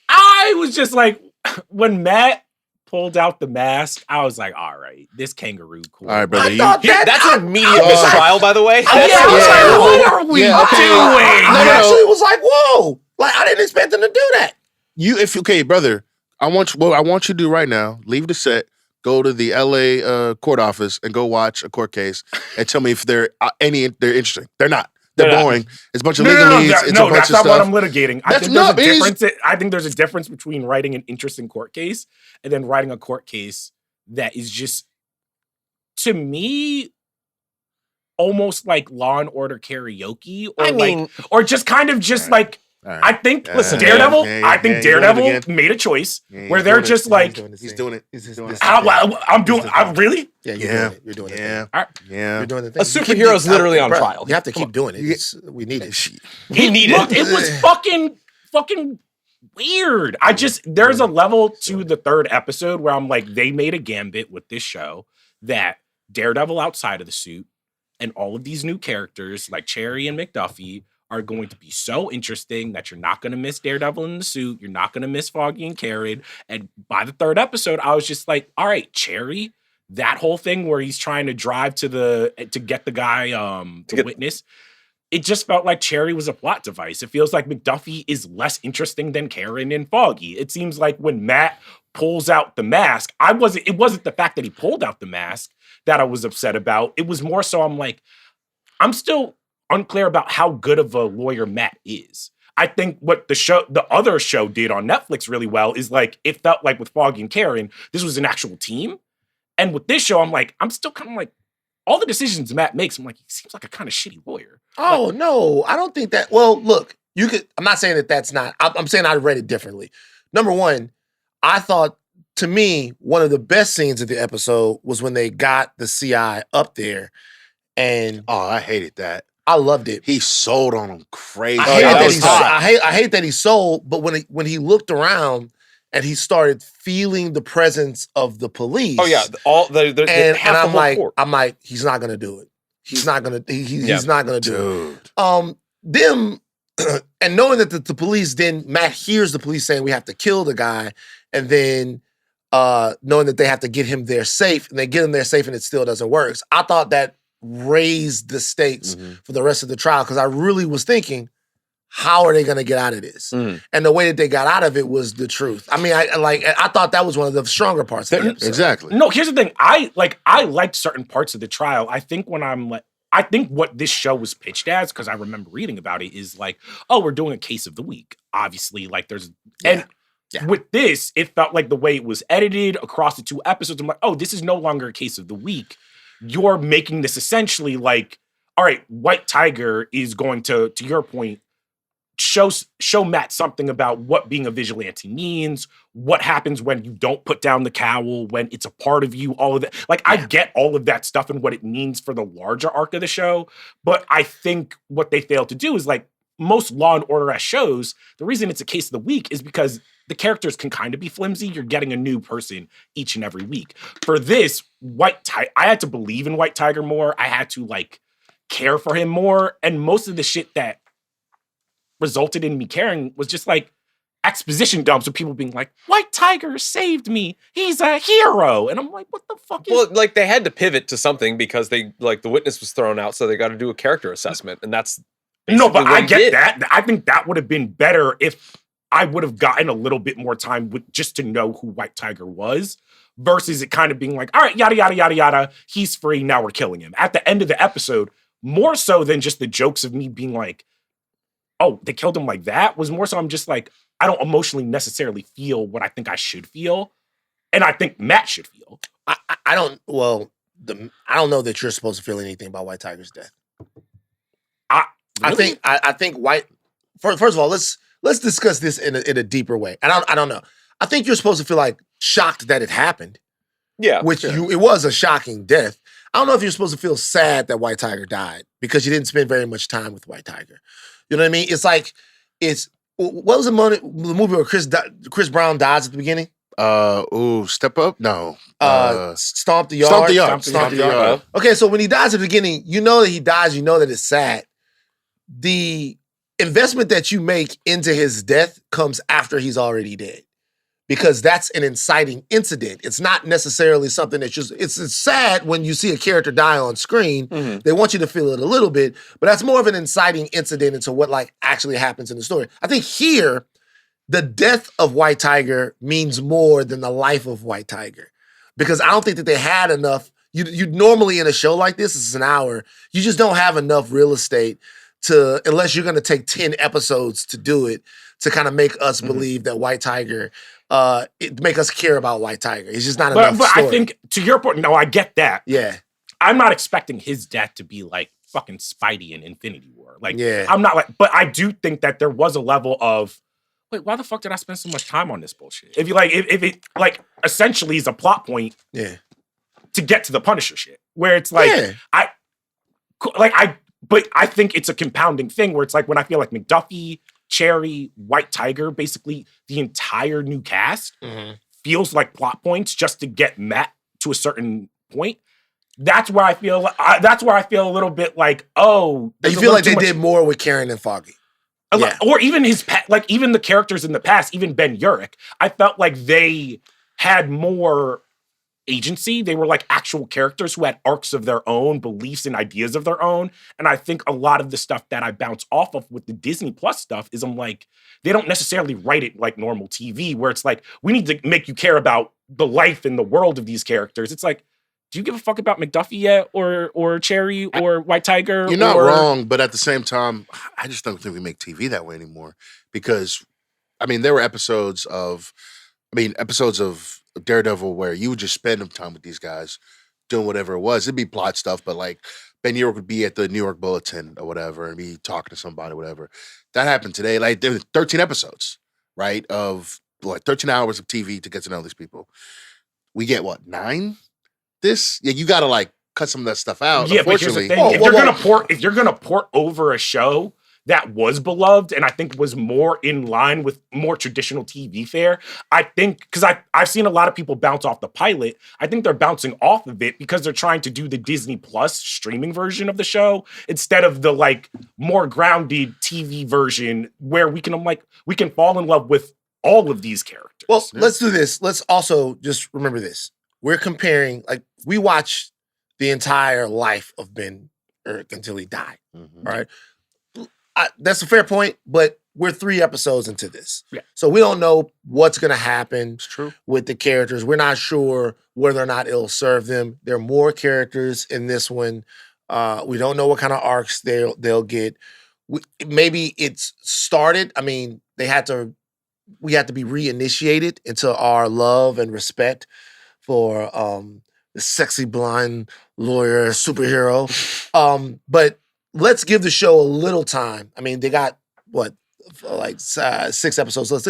C: I was just like, when Matt pulled out the mask, I was like, all right, this kangaroo cool.
B: All right, brother.
A: I thought
D: Yeah,
A: that.
D: that's an immediate
B: I was
D: mistrial, by the way.
A: Yeah, I was
B: Yeah.
A: like, what are we
B: Yeah, okay.
A: doing?
B: No,
A: I
B: no.
A: actually was like, whoa. Like, I didn't expect them to do that.
B: Brother, what I want you to do right now, leave the set, go to the LA court office and go watch a court case and tell me if they're interesting. They're not. They're
D: They're not.
B: boring. It's a bunch of
C: No,
B: legalese. It's a bunch
C: that's
B: of
C: not what
B: stuff.
C: I'm litigating.
B: That's not-
C: I think there's a difference between writing an interesting court case and then writing a court case that is just, to me, almost like Law and Order karaoke, or or just kind of just like.
B: All right.
C: I think
B: Listen,
C: Daredevil.
B: yeah,
C: I think
B: yeah, you're doing it
C: Daredevil
B: again.
C: made a choice
B: Yeah,
C: where
B: he's
C: they're
B: doing it.
C: just like,
B: He's doing it.
A: He's
B: doing it.
C: I'm doing. I'm really.
A: Yeah,
B: Yeah.
A: You're doing it.
B: Yeah.
C: All right.
B: Yeah.
A: You're doing the thing.
D: A superhero's literally on trial.
A: You have to keep doing it. We need it.
D: He needed
C: Look, it was fucking weird. There's a level to the third episode where I'm like, they made a gambit with this show that Daredevil outside of the suit and all of these new characters like Cherry and McDuffie are going to be so interesting that you're not going to miss Daredevil in the suit. You're not going to miss Foggy and Karen. And by the third episode, I was just like, all right, Cherry, that whole thing where he's trying to drive to get the guy, the witness. It just felt like Cherry was a plot device. It feels like McDuffie is less interesting than Karen and Foggy. It seems like when Matt pulls out the mask, it wasn't the fact that he pulled out the mask that I was upset about. It was more so I'm like, I'm still unclear about how good of a lawyer Matt is. I think what the other show did on Netflix really well is like, it felt like with Foggy and Karen, this was an actual team. And with this show, I'm like, I'm still kind of like, all the decisions Matt makes, I'm like, he seems like a kind of shitty lawyer.
A: Oh, no, I don't think that. Well, look, I'm not saying that that's not, I'm saying I read it differently. Number one, I thought, to me, one of the best scenes of the episode was when they got the CI up there. And
B: I hated that.
A: I loved it.
B: He sold on him crazy.
A: I hate that he sold, but when he looked around and he started feeling the presence of the police.
D: Oh yeah,
A: and I'm like, he's not gonna do it. He's not gonna. He's not gonna do it. Them and knowing that the police, then Matt hears the police saying we have to kill the guy, and then knowing that they have to get him there safe, and they get him there safe, and it still doesn't work. So I thought that raised the stakes for the rest of the trial, because I really was thinking, how are they going to get out of this? And the way that they got out of it was the truth. I mean, I thought that was one of the stronger parts of the episode.
B: Exactly.
C: No, here's the thing. I liked certain parts of the trial. I think I think what this show was pitched as, because I remember reading about it, is like, oh, we're doing a case of the week. Obviously, like with this, it felt like the way it was edited across the 2 episodes, I'm like, oh, this is no longer a case of the week. You're making this essentially like, all right, White Tiger is going to your point, show Matt something about what being a vigilante means, what happens when you don't put down the cowl, when it's a part of you, all of that. Like, I get all of that stuff and what it means for the larger arc of the show, but I think what they failed to do is, like most Law and Order-esque shows, the reason it's a case of the week is because the characters can kind of be flimsy. You're getting a new person each and every week. For this, I had to believe in White Tiger more. I had to, like, care for him more. And most of the shit that resulted in me caring was just, like, exposition dumps with people being like, White Tiger saved me. He's a hero. And I'm like, what the fuck is...
D: Well, like, they had to pivot to something because the witness was thrown out, so they got to do a character assessment. And that's...
C: No, but I get that. I think that would have been better if I would have gotten a little bit more time just to know who White Tiger was, versus it kind of being like, all right, yada, yada, yada, yada, he's free, now we're killing him. At the end of the episode, more so than just the jokes of me being like, oh, they killed him like that, was more so I'm just like, I don't emotionally necessarily feel what I think I should feel, and I think Matt should feel.
A: I don't know that you're supposed to feel anything about White Tiger's death.
C: Really?
A: I think White. First of all, let's discuss this in a deeper way. And I don't know. I think you're supposed to feel like shocked that it happened.
D: Yeah,
A: it was a shocking death. I don't know if you're supposed to feel sad that White Tiger died because you didn't spend very much time with White Tiger. You know what I mean? It's like what was the movie where Chris Brown dies at the beginning?
B: Step Up? No.
A: Stomp the Yard.
B: Stomp the Yard.
A: Okay, so when he dies at the beginning, you know that he dies, you know that it's sad. The investment that you make into his death comes after he's already dead, because that's an inciting incident. It's not necessarily something that's just, it's sad when you see a character die on screen. Mm-hmm. They want you to feel it a little bit, but that's more of an inciting incident into what like actually happens in the story. I think here, the death of White Tiger means more than the life of White Tiger, because I don't think that they had enough. You normally in a show like this is an hour. You just don't have enough real estate unless you're going to take 10 episodes to do it, to kind of make us believe that White Tiger, make us care about White Tiger. It's just not enough story.
C: I think, to your point, no, I get that.
A: Yeah.
C: I'm not expecting his death to be like fucking Spidey in Infinity War. Like,
A: yeah.
C: I'm not like, but I do think that there was a level of, wait, why the fuck did I spend so much time on this bullshit? If you like, if it like essentially is a plot point, to get to the Punisher shit, where it's like, but I think it's a compounding thing where it's like when I feel like McDuffie, Cherry, White Tiger, basically the entire new cast feels like plot points just to get Matt to a certain point. that's where I feel a little bit like, oh,
A: You feel like they did more with Karen and Foggy. Yeah.
C: Or even even the characters in the past, even Ben Urich, I felt like they had more agency. They were like actual characters who had arcs of their own, beliefs and ideas of their own. And I think a lot of the stuff that I bounce off of with the Disney Plus stuff is I'm like, they don't necessarily write it like normal TV, where it's like, we need to make you care about the life and the world of these characters. It's like, do you give a fuck about McDuffie yet, or Cherry, or White Tiger?
B: You're not wrong, but at the same time, I just don't think we make TV that way anymore. Because, I mean, there were episodes of Daredevil where you would just spend time with these guys doing whatever it was. It'd be plot stuff, but like Ben Urich would be at the New York Bulletin or whatever and be talking to somebody, whatever. That happened today. Like there were 13 episodes, right? Of like 13 hours of TV to get to know these people. We get what, 9? You gotta like cut some of that stuff out.
C: Yeah, but here's the thing: if you're gonna port over a show that was beloved and I think was more in line with more traditional TV fare, I think, because I've seen a lot of people bounce off the pilot. I think they're bouncing off of it because they're trying to do the Disney Plus streaming version of the show instead of the like more grounded TV version where we can fall in love with all of these characters.
A: Well, let's do this. Let's also just remember this. We're comparing, like, we watched the entire life of Ben Urich until he died.
B: Mm-hmm.
A: All right. That's a fair point, but we're 3 episodes into this.
C: Yeah.
A: So we don't know what's going to happen
B: It's true.
A: with the characters. We're not sure whether or not it'll serve them. There are more characters in this one. We don't know what kind of arcs they'll get. Maybe it's started. I mean, we had to be reinitiated into our love and respect for the sexy blonde lawyer superhero. But let's give the show a little time. I mean, they got what, like 6 episodes. Let's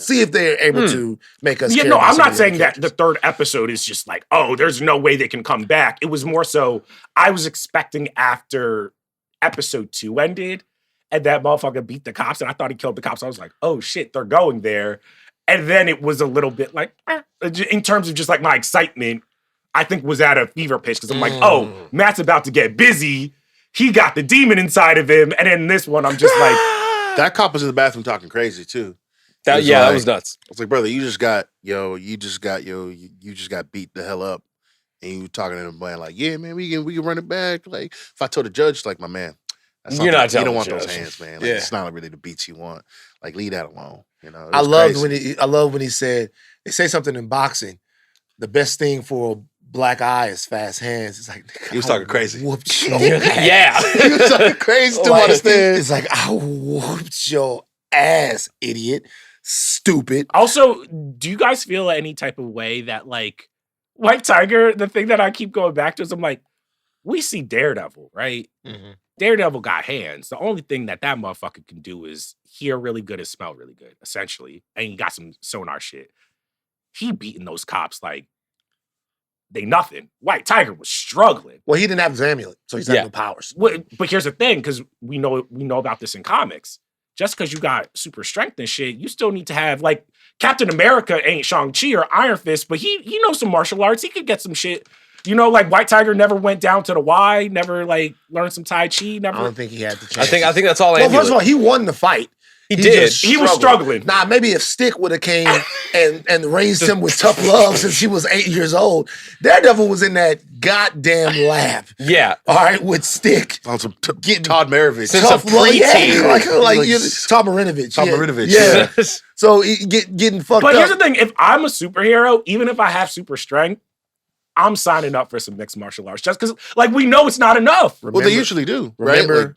A: see if they're able to make us.
C: Yeah,
A: care
C: no,
A: about
C: I'm
A: some
C: not
A: of
C: saying
A: the
C: that the 3rd episode is just like, oh, there's no way they can come back. It was more so I was expecting after episode 2 ended and that motherfucker beat the cops and I thought he killed the cops. I was like, oh shit, they're going there. And then it was a little bit like, in terms of just like my excitement, I think was at a fever pitch because I'm like, oh, Matt's about to get busy. He got the demon inside of him. And then this one, I'm just like.
B: That cop was in the bathroom talking crazy too.
D: That was nuts.
B: I was like, brother, you just got beat the hell up. And you talking to him like, yeah, man, we can run it back. Like, if I told the judge, like, my man,
D: you're not telling
B: you don't want
D: the
B: those
D: judge.
B: hands, man. Like, it's not really the beats you want. Like, leave that alone. You know,
A: I love when he said, they say something in boxing. The best thing for a black eye is fast hands. It's like,
B: he was talking crazy.
A: Whooped your
D: Yeah.
B: He was talking crazy to understand.
A: It's like, I whooped your ass, idiot. Stupid.
C: Also, do you guys feel any type of way that like White Tiger, the thing that I keep going back to is I'm like, we see Daredevil, right?
A: Mm-hmm.
C: Daredevil got hands. The only thing that motherfucker can do is hear really good and smell really good, essentially. And he got some sonar shit. He beating those cops like they nothing. White Tiger was struggling.
A: Well, he didn't have his amulet, so he's had no powers.
C: But here's the thing, because we know about this in comics. Just because you got super strength and shit, you still need to have, like, Captain America ain't Shang-Chi or Iron Fist, but he knows some martial arts. He could get some shit. You know, like White Tiger never went down to the Y, never like learned some Tai Chi. Never.
A: I don't think he had the chance.
D: I think that's all.
A: Well, first of all, he won the fight.
D: He did.
C: He was struggling.
A: Nah, maybe if Stick would have came and raised him with tough love since he was 8 years old. Daredevil was in that goddamn lab.
D: Yeah.
A: All right, with Stick.
B: On some Todd Maravich.
D: Since a preteen.
A: Tom Marinovich.
B: Tom Marinovich.
A: Yeah. So getting fucked up.
C: But here's the thing. If I'm a superhero, even if I have super strength, I'm signing up for some mixed martial arts. Just because, like, we know it's not enough.
B: Well, they usually do, right?
A: Remember,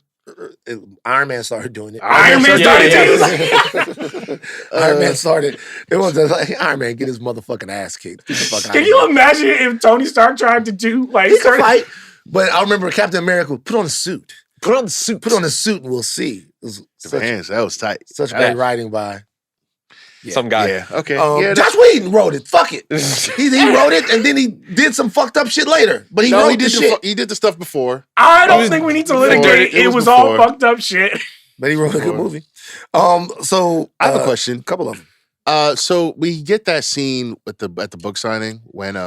A: Iron Man started doing it.
C: Iron Man started doing it.
A: Iron Man started. It was like, Iron Man get his motherfucking ass kicked. Get the fuck out
C: Can
A: of
C: you
A: here.
C: imagine if Tony Stark tried to do like
A: He could fight, but I remember Captain America put on a suit.
D: Put on the suit.
A: Put on a suit and we'll see. It was
B: Hands, that was tight.
A: such great writing by
D: some guy.
B: Yeah, okay.
A: Josh Whedon wrote it. Fuck it. He wrote it and then he did some fucked up shit later. But he wrote the shit.
B: He did the stuff before.
C: I don't think we need to litigate. It was all fucked up shit.
A: But he wrote a good movie. So
B: I have a question.
A: A couple of them.
B: So we get that scene at the book signing when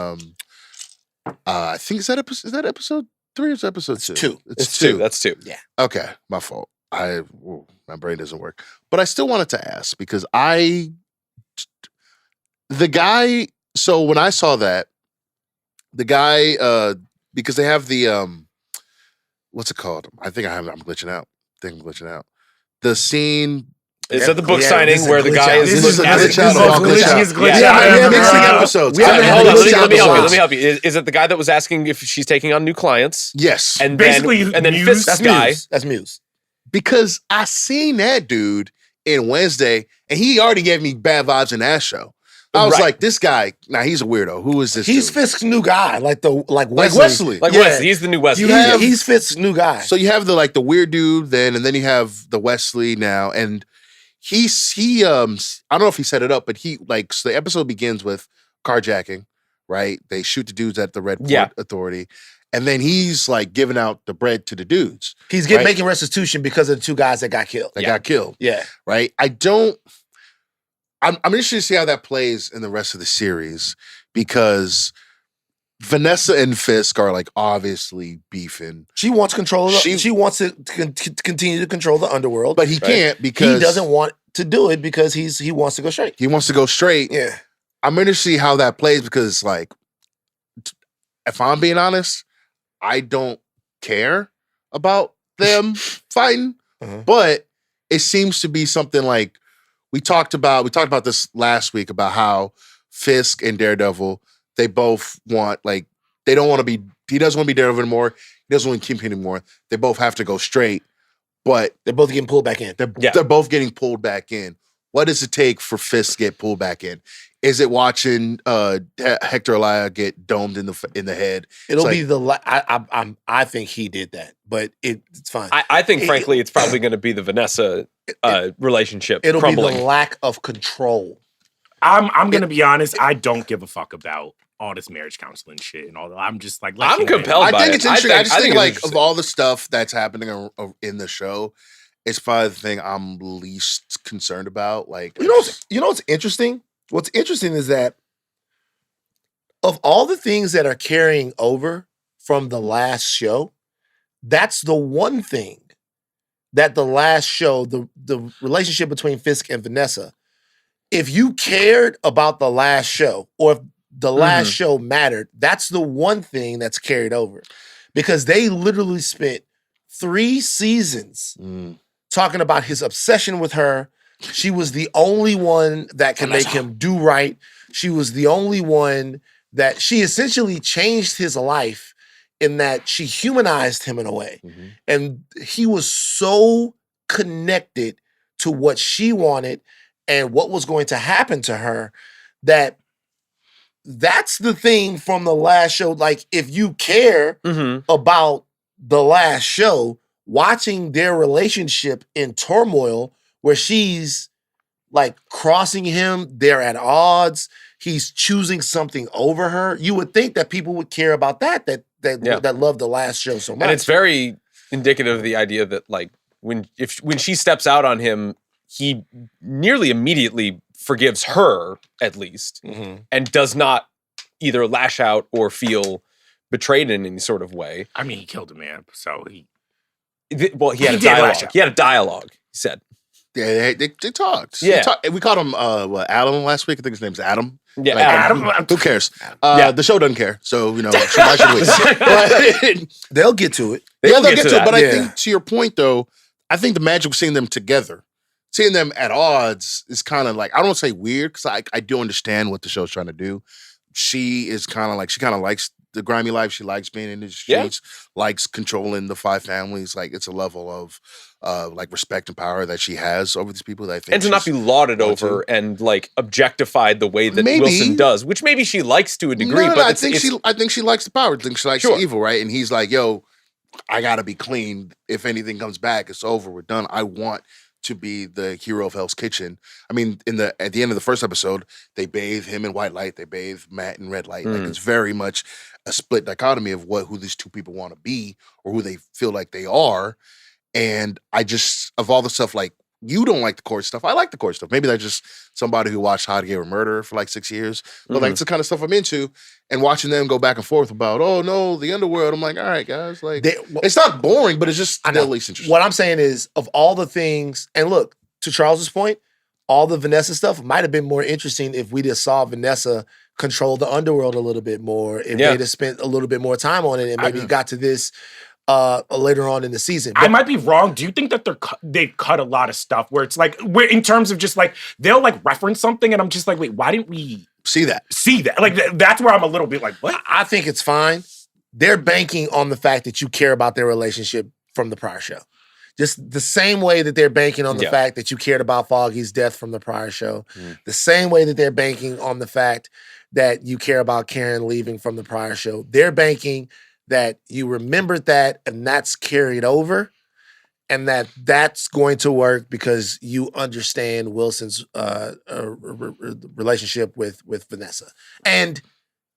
B: I think is that episode 3 or is that episode 2?
A: 2.
B: It's 2.
D: That's 2.
B: Okay, my fault. My brain doesn't work. But I still wanted to ask because the guy, so when I saw that, the guy, because they have the, what's it called? I'm glitching out. The scene.
D: Is that the book signing where the guy is
B: This is a
D: asking-
B: glitch out of all glitch out.
C: He's glitch
B: Yeah,
C: out.
B: I'm mixing episodes.
A: We haven't
D: Hold
A: had
D: on,
A: a
D: let
A: glitch
D: me
A: out
D: help
A: before.
D: you. Is it the guy that was asking if she's taking on new clients?
B: Yes.
D: And
C: Basically,
D: then
C: Muse-
D: Fisk's
A: That's
D: guy.
A: Muse. That's Muse.
B: Because I seen that dude in Wednesday, and he already gave me bad vibes in that show. I was
D: Right.
B: like, this guy, he's a weirdo. Who is this
A: He's
B: dude?
A: Fisk's new guy, like
B: Like
A: Wesley.
B: Wesley.
D: Like
A: Yeah.
D: Wesley, he's the new Wesley.
B: You have-
A: He's Fisk's new guy.
B: So you have the weird dude then, and then you have the Wesley now, and he I don't know if he set it up, but so the episode begins with carjacking, right? They shoot the dudes at the Red Port Authority, and then he's like giving out the bread to the dudes
A: He's
B: right.
A: making restitution because of the 2 guys that got killed.
B: that got killed,
A: Yeah.
B: right? I'm interested to see how that plays in the rest of the series because Vanessa and Fisk are like obviously beefing,
A: She wants control of
B: She-
A: she wants to continue to control the underworld.
B: but he can't because
A: he doesn't want to do it because he wants to go straight.
B: He wants to go straight.
A: Yeah.
B: I'm interested to see how that plays because, if I'm being honest, I don't care about them fighting, but it seems to be something like we talked about this last week about how Fisk and Daredevil, they both want he doesn't want to be Daredevil anymore. He doesn't want to keep him anymore. They both have to go straight, but
A: They're both getting pulled back in.
B: they're both getting pulled back in. What does it take for Fisk to get pulled back in? Is it watching Hector Ahlman get domed in the head?
A: It'll
B: It's
A: be I think he did that, but it's fine.
D: I think, frankly, it's probably going to be the Vanessa relationship
A: It'll
D: crumbling.
A: be the lack of control.
C: I'm gonna be honest. I don't give a fuck about all this marriage counseling shit and all that. I'm just like,
D: I'm compelled
B: I
D: by
B: think
D: it.
B: it's interesting. I just think
D: it's
B: of
D: interesting.
B: all the stuff that's happening in the show, it's probably the thing I'm least concerned about.
A: You know what's interesting? What's interesting is that of all the things that are carrying over from the last show, that's the one thing that the last show, the relationship between Fisk and Vanessa, if you cared about the last show or if the last show mattered, that's the one thing that's carried over. Because they literally spent 3 seasons talking about his obsession with her. She was the only one that can make him do right. She was the only one that she essentially changed his life in that she humanized him in a way. And he was so connected to what she wanted and what was going to happen to her that's the thing from the last show. Like, if you care about the last show, watching their relationship in turmoil where she's like crossing him, they're at odds, he's choosing something over her, you would think that people would care about that love the last show so much.
D: And it's very indicative of the idea that when she steps out on him, he nearly immediately forgives her, at least, and does not either lash out or feel betrayed in any sort of way.
C: I mean, he killed a man, so he.
D: He had a
C: did lash
D: dialogue.
C: out.
D: He had a dialogue. He said,
B: Yeah, they talked.
D: Yeah.
B: We called him Adam last week. I think his name's Adam.
D: "Yeah,
C: Adam.
B: Who cares?
D: Yeah.
B: The show doesn't care, so I should wait.
A: They'll get to it.
B: They'll get to it.
D: that,
B: But
A: yeah.
B: I think, to your point, though, I think the magic of seeing them together, seeing them at odds, is kind of like, I don't say weird because I do understand what the show's trying to do. She is kind of likes the grimy life. She likes being in the streets, likes controlling the 5 families. Like, it's a level of respect and power that she has over these people that I think,
D: and to not be lauded over and objectified the way that
B: Maybe.
D: Wilson does, which maybe she likes to a degree.
B: No,
D: but
B: I think she likes the power. I think she likes
D: Sure.
B: the evil, right? And he's like, yo, I gotta be clean. If anything comes back, it's over. We're done. I want to be the hero of Hell's Kitchen. I mean, at the end of the first episode, they bathe him in white light. They bathe Matt in red light. Like, it's very much a split dichotomy of who these 2 people want to be or who they feel like they are. And I just, of all the stuff, like you don't like the court stuff. I like the court stuff. Maybe that's just somebody who watched How to Get a Murder for like 6 years. But like it's the kind of stuff I'm into. And watching them go back and forth about, oh no, the underworld. I'm like, all right, guys. Like it's not boring, but it's just at least interesting.
A: What I'm saying is, of all the things, and look, to Charles's point, all the Vanessa stuff might have been more interesting if we just saw Vanessa control the underworld a little bit more, if they'd have spent a little bit more time on it, and maybe got to this later on in the season. But
C: I might be wrong. Do you think that they've cut a lot of stuff where it's like, in terms of just like, they'll like reference something and I'm just like, wait, why didn't we
B: see that?
C: Like, that's where I'm a little bit like, what?
A: I think it's fine. They're banking on the fact that you care about their relationship from the prior show. Just the same way that they're banking on the fact that you cared about Foggy's death from the prior show. The same way that they're banking on the fact that you care about Karen leaving from the prior show. They're banking that you remembered that and that's carried over and that's going to work because you understand Wilson's relationship with Vanessa. And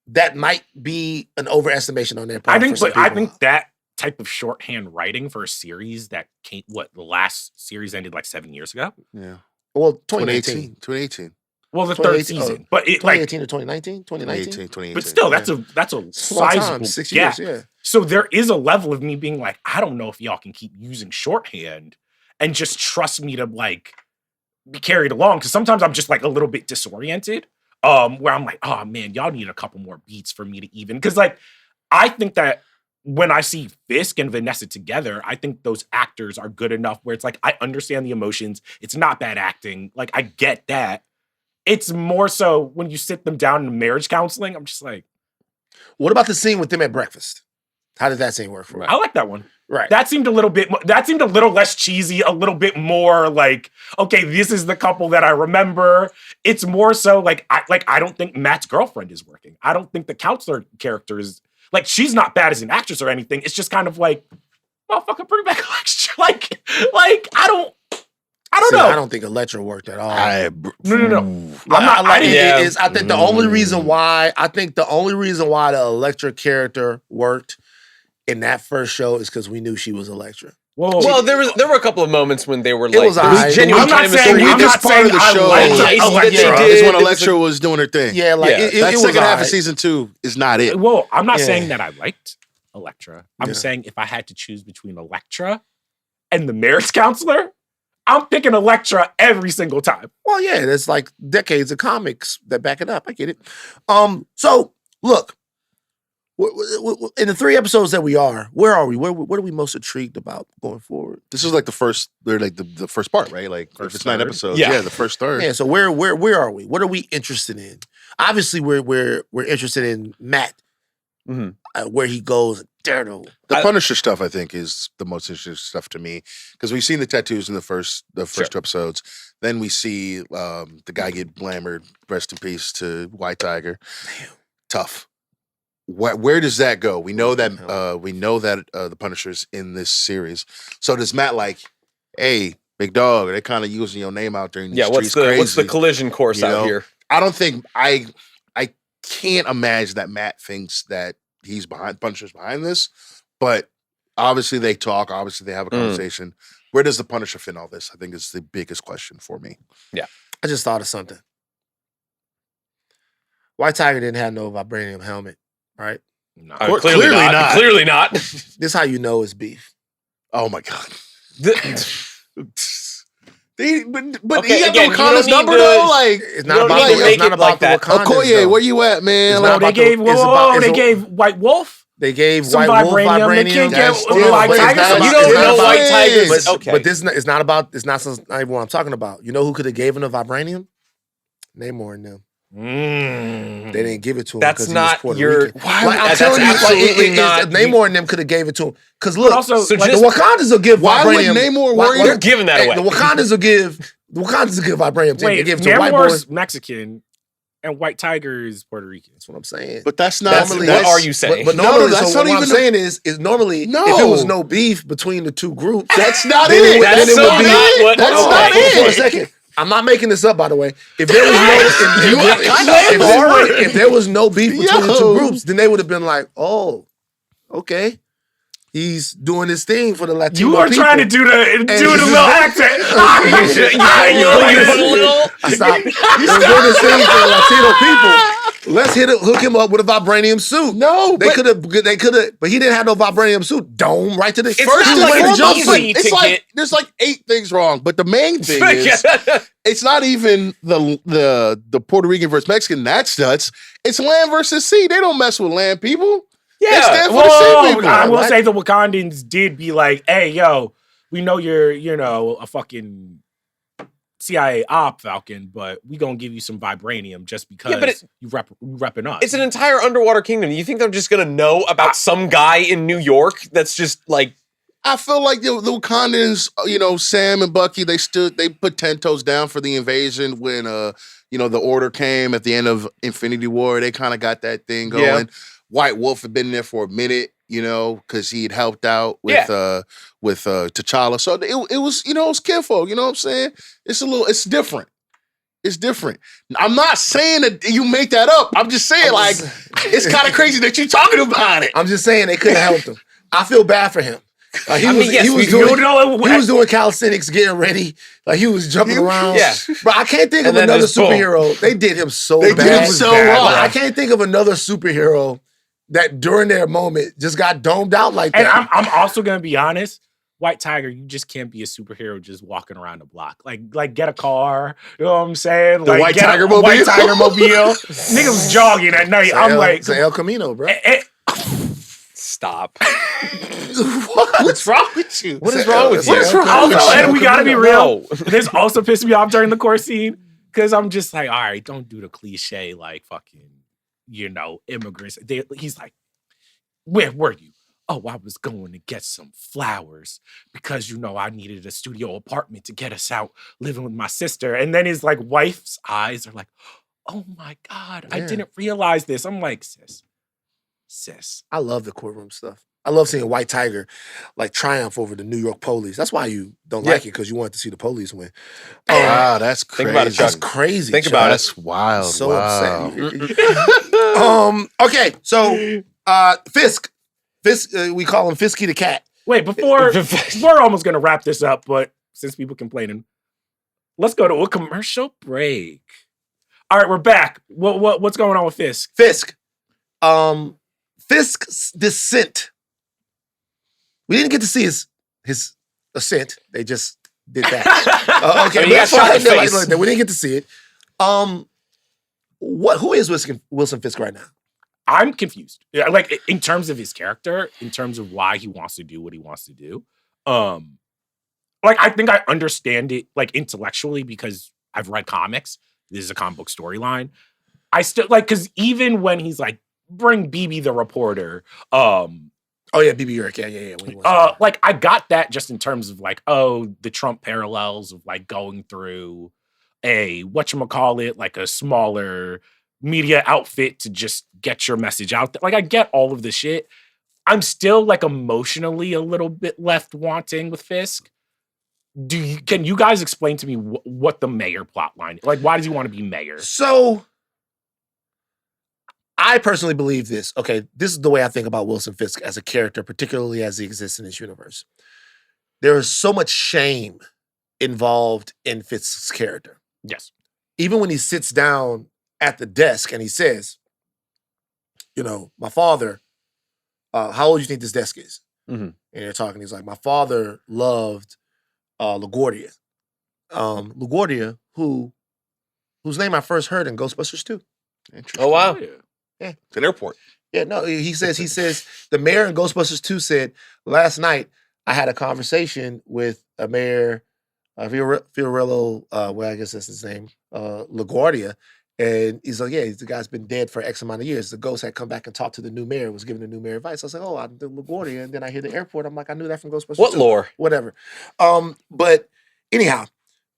A: that might be an overestimation on their part.
C: I think that type of shorthand writing for a series that came, the last series ended like 7 years ago?
B: Yeah.
A: Well, 2018.
B: 2018.
C: Well, the third season. But it
A: 2018 to 2019? 2019?
C: But still, that's a sizable
A: 6
C: gap.
A: years, yeah.
C: So there is a level of me being like, I don't know if y'all can keep using shorthand and just trust me to like be carried along. Because sometimes I'm just like a little bit disoriented. Where I'm like, oh man, y'all need a couple more beats for me to even. Because like, I think that when I see Fisk and Vanessa together, I think those actors are good enough where it's like, I understand the emotions. It's not bad acting. Like, I get that. It's more so when you sit them down in marriage counseling, I'm just like.
A: What about the scene with them at breakfast? How did that scene work for you?
C: I like that one.
A: Right.
C: That seemed a little less cheesy, a little bit more like, okay, this is the couple that I remember. It's more so like I don't think Matt's girlfriend is working. I don't think the counselor character is like, she's not bad as an actress or anything. It's just kind of like, motherfucker, bring back Electra. Like I don't know.
A: I don't think Electra worked at all.
C: No.
A: I think the only reason why the Electra character worked in that first show is because we knew she was Electra.
C: Whoa.
D: Well, there were a couple of moments when they were like,
A: was
D: genuine
C: I'm not
D: chemistry.
C: saying
B: The weakest part of the show
D: Electra.
B: is when Electra was doing her thing.
A: Yeah, like
D: Yeah.
B: That
A: it
B: second
A: was
B: half of season 2 is not it.
C: Well, I'm not
A: Yeah.
C: saying that I liked Electra. I'm saying if I had to choose between Electra and the marriage counselor, I'm picking Electra every single time.
A: Well, yeah, there's like decades of comics that back it up. I get it. So look, in the 3 episodes that we are, where are we? What are we most intrigued about going forward?
B: This is like the first, the first part, right? Like if it's 9 episodes.
D: Yeah.
B: Yeah, the first third.
A: Yeah. So where are we? What are we interested in? Obviously, we're interested in Matt, where he goes. Daredevil.
B: The Punisher stuff, I think, is the most interesting stuff to me because we've seen the tattoos in the first 2 episodes. Then we see the guy get blamered. Rest in peace to White Tiger. Damn. Tough. Where does that go? We know that the Punisher's in this series. So does Matt like, hey, big dog? They're kind of using your name out there in these streets.
D: What's the collision course out here?
B: I don't think I can't imagine that Matt thinks that he's Punisher's behind this, but obviously they talk. Obviously they have a conversation. Where does the Punisher fit in all this? I think is the biggest question for me.
D: Yeah,
A: I just thought of something. White Tiger didn't have no vibranium helmet, right?
C: No.
D: Clearly not. Clearly not.
A: This is how you know it's beef.
B: Oh my god.
D: Okay,
B: he got
D: again,
B: Wakanda's
D: you don't
B: number
D: need
B: though.
D: to-
B: Like
A: It's
D: You don't
A: not
D: need
A: about
D: to
A: the,
D: make
A: it's not
D: it
A: about
D: like
A: the
D: that.
A: Wakandas.
B: Okoye,
A: though.
B: where you at, man?
A: It's
B: Like,
A: not
C: They gave
A: it's
C: gave White Wolf
A: They gave
C: some
A: White Wolf
C: vibranium. They
A: vibranium.
C: can't get
B: That's
C: White
B: different.
C: Tiger.
B: It's not
C: some
D: You
B: about-
D: don't
B: it's
D: know
B: not
D: White
B: about
D: Tigers.
B: this.
D: Okay.
A: But this it's not even what I'm talking about. You know who could have given the vibranium? Namor and them. They didn't give it to him.
D: That's
A: 'cause he
D: not
A: was Puerto
D: your-
A: Rican.
D: Why
A: Like, I'm
D: that's
A: telling you,
D: absolutely not-
A: Namor and them could have gave it to him. Because look,
C: also,
D: So
A: like,
D: just-
A: the Wakandas will give
B: Why would
A: vibranium.
B: Namor
A: Why-
B: worry?
D: You're giving that
A: Hey,
D: away.
A: The Wakandas will give vibranium. They
C: Wait,
A: give it to a white boy.
C: Namor's Mexican and White Tiger is Puerto Rican.
A: That's what I'm saying.
B: But that's not.
D: That's-
A: normally-
D: what
B: that's-
D: are you saying?
A: But
B: No,
A: normally,
B: that's
A: so
B: not
A: what I'm
B: even
A: saying is normally if
B: No.
A: there was no beef between the two groups,
B: That's not
A: then
B: it.
A: would-
D: That's
A: then it
D: so
A: would be-
D: not what-
B: That's
D: okay.
B: not
A: Hold on a
B: it.
A: second. I'm not making this up, by the way. If there was if there was no beef between the two groups, then they would have been like, oh, okay. He's doing his thing for the Latino
C: You were
A: people.
C: trying to do the little accent.
A: Stop. He's doing his thing for the Latino people. Let's hook him up with a vibranium suit.
B: No,
A: they could have, but he didn't have no vibranium suit. Dome right to the
D: It's
A: first.
D: not
A: He
D: like
A: went to
D: it's
A: jump
D: easy
A: suit.
D: to get.
B: there's like 8 things wrong, but the main thing is it's not even the Puerto Rican versus Mexican. That's nuts. It's land versus sea. They don't mess with land people. They stand for the sea people.
C: I will say the Wakandans did be like, hey, yo, we know you're, a fucking CIA op, Falcon, but we gonna give you some vibranium just because you repping us.
D: It's an entire underwater kingdom. You think they're just gonna know about some guy in New York that's just like...
B: I feel like the Wakandans, Sam and Bucky, they put 10 toes down for the invasion when the order came at the end of Infinity War. They kind of got that thing going.
D: Yeah.
B: White Wolf had been there for a minute, because he had helped out with T'Challa. So it was, it was kinfolk, you know what I'm saying? It's different. It's different. I'm not saying that you make that up. I'm just saying, it's kind of crazy that you're talking about it.
A: I'm just saying they couldn't have helped him. I feel bad for him. He was doing calisthenics, getting ready. Like he was jumping around.
D: Yeah.
A: But I can't think of
D: then
A: another
D: just boom.
A: superhero. They did him so
B: They
A: bad.
B: did him so wrong.
A: But I can't think of another superhero that during their moment just got domed out like
C: And
A: that.
C: I'm also gonna be honest. White Tiger, you just can't be a superhero just walking around the block. Like get a car. You know what I'm saying?
B: The White Tiger mobile.
C: White Tiger mobile. Nigga was jogging at night.
A: It's El Camino, bro.
D: Stop.
B: What's wrong with you?
D: What is wrong with you?
A: What is wrong
C: Also,
A: with you?
C: and we gotta be real.
D: No.
C: This also pissed me off during the court scene because I'm just like, all right, don't do the cliche like fucking, immigrants. He's like, where were you? Oh, I was going to get some flowers because I needed a studio apartment to get us out living with my sister. And then his wife's eyes are like, oh my God, I didn't realize this. I'm like, sis.
A: I love the courtroom stuff. I love seeing White Tiger triumph over the New York police. That's why you don't like it, because you wanted to see the police win.
B: Wow, that's crazy.
D: Think about it, Chuck.
A: That's crazy.
D: Think
A: Chuck.
D: about it.
B: That's wild.
A: So
B: wow.
A: upset. Okay, so Fisk, we call him Fisky the cat.
C: Wait, before we're almost gonna wrap this up, but since people complaining, let's go to a commercial break. All right, we're back. What's going on with Fisk?
A: Fisk's descent. We didn't get to see his ascent. They just did that. Okay,
D: I mean, you got shot in the face.
A: We didn't get to see it. Who is Wilson Fisk right now?
C: I'm confused. Yeah, in terms of his character, in terms of why he wants to do what he wants to do. I think I understand it intellectually because I've read comics. This is a comic book storyline. I still because even when he's like, bring BB the reporter.
A: Oh yeah, BB York. Yeah. When he was
C: I got that just in terms of the Trump parallels of going through a whatchamacallit, a smaller media outfit to just get your message out there. I get all of the shit. I'm still emotionally a little bit left wanting with Fisk. Can you guys explain to me what the mayor plot line is? Why does he want to be mayor?
A: So I personally believe this. Okay, this is the way I think about Wilson Fisk as a character, particularly as he exists in this universe. There is so much shame involved in Fisk's character.
C: Yes.
A: Even when he sits down at the desk and he says, my father, how old do you think this desk is?
D: Mm-hmm.
A: And they're talking, he's like, my father loved LaGuardia. LaGuardia, whose name I first heard in Ghostbusters 2.
D: Oh, wow.
A: Yeah.
D: It's an airport.
A: Yeah, no, he says, the mayor in Ghostbusters 2 said, last night I had a conversation with a mayor, Fiorello, I guess that's his name, LaGuardia. And he's like, the guy's been dead for X amount of years. The ghost had come back and talked to the new mayor, was giving the new mayor advice. I was like, oh, I'm the LaGuardia. And then I hear the airport. I'm like, I knew that from Ghostbusters 2.
D: What lore?
A: Whatever. But anyhow,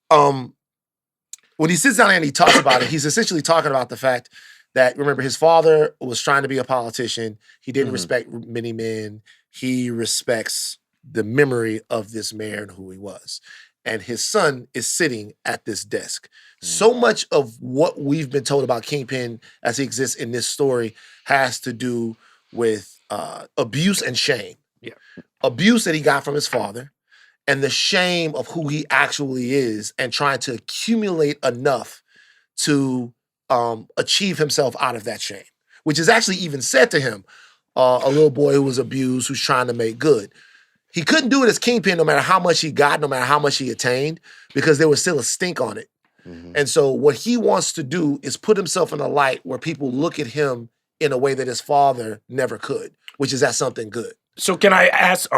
A: when he sits down and he talks about it, he's essentially talking about the fact that, remember, his father was trying to be a politician. He didn't respect many men. He respects the memory of this mayor and who he was. And his son is sitting at this desk. So much of what we've been told about Kingpin as he exists in this story has to do with abuse and shame.
C: Yeah.
A: Abuse that he got from his father, and the shame of who he actually is, and trying to accumulate enough to achieve himself out of that shame, which is actually even said to him, a little boy who was abused, who's trying to make good. He couldn't do it as Kingpin no matter how much he got, no matter how much he attained, because there was still a stink on it.
B: Mhm.
A: And so what he wants to do is put himself in a light where people look at him in a way that his father never could, which is that's something good.
C: So can I ask,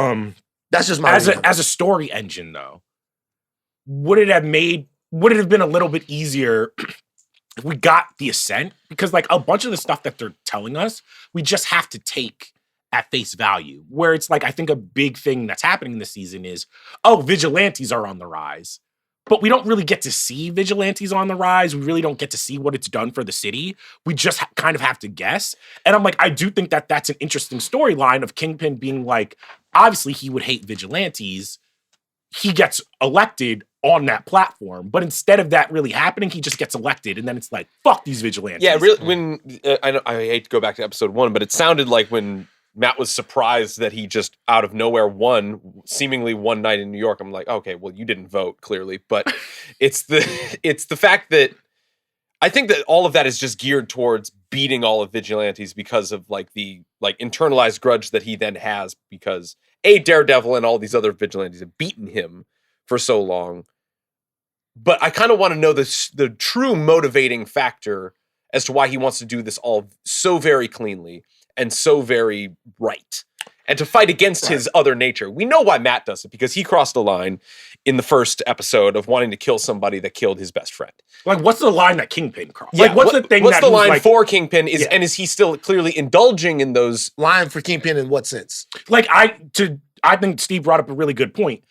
A: That's just my
C: as
A: reading.
C: a story engine though, would it have been a little bit easier if we got the Ascent? Because like a bunch of the stuff that they're telling us, we just have to take at face value. Where it's like, I think a big thing that's happening this season is, vigilantes are on the rise. But we don't really get to see vigilantes on the rise. We really don't get to see what it's done for the city. We just kind of have to guess. And I'm like, I do think that that's an interesting storyline of Kingpin being like, obviously he would hate vigilantes. He gets elected on that platform. But instead of that really happening, he just gets elected. And then it's like, fuck these vigilantes.
D: Yeah, really. When I hate to go back to episode 1, but it sounded like when Matt was surprised that he just out of nowhere won, seemingly one night in New York. I'm like, okay, well, you didn't vote clearly, but it's the fact that I think that all of that is just geared towards beating all of vigilantes because of the internalized grudge that he then has because Daredevil and all these other vigilantes have beaten him for so long. But I kind of want to know the true motivating factor as to why he wants to do this all so very cleanly and so very right, and to fight against his other nature. We know why Matt does it, because he crossed a line in the first episode of wanting to kill somebody that killed his best friend.
C: Like, what's the line that Kingpin crossed?
D: Yeah,
C: like, what's the thing?
D: What's
C: that
D: the
C: he's
D: line
C: like,
D: for Kingpin? And is he still clearly indulging in those?
A: Line for Kingpin in what sense?
C: Like, I think Steve brought up a really good point.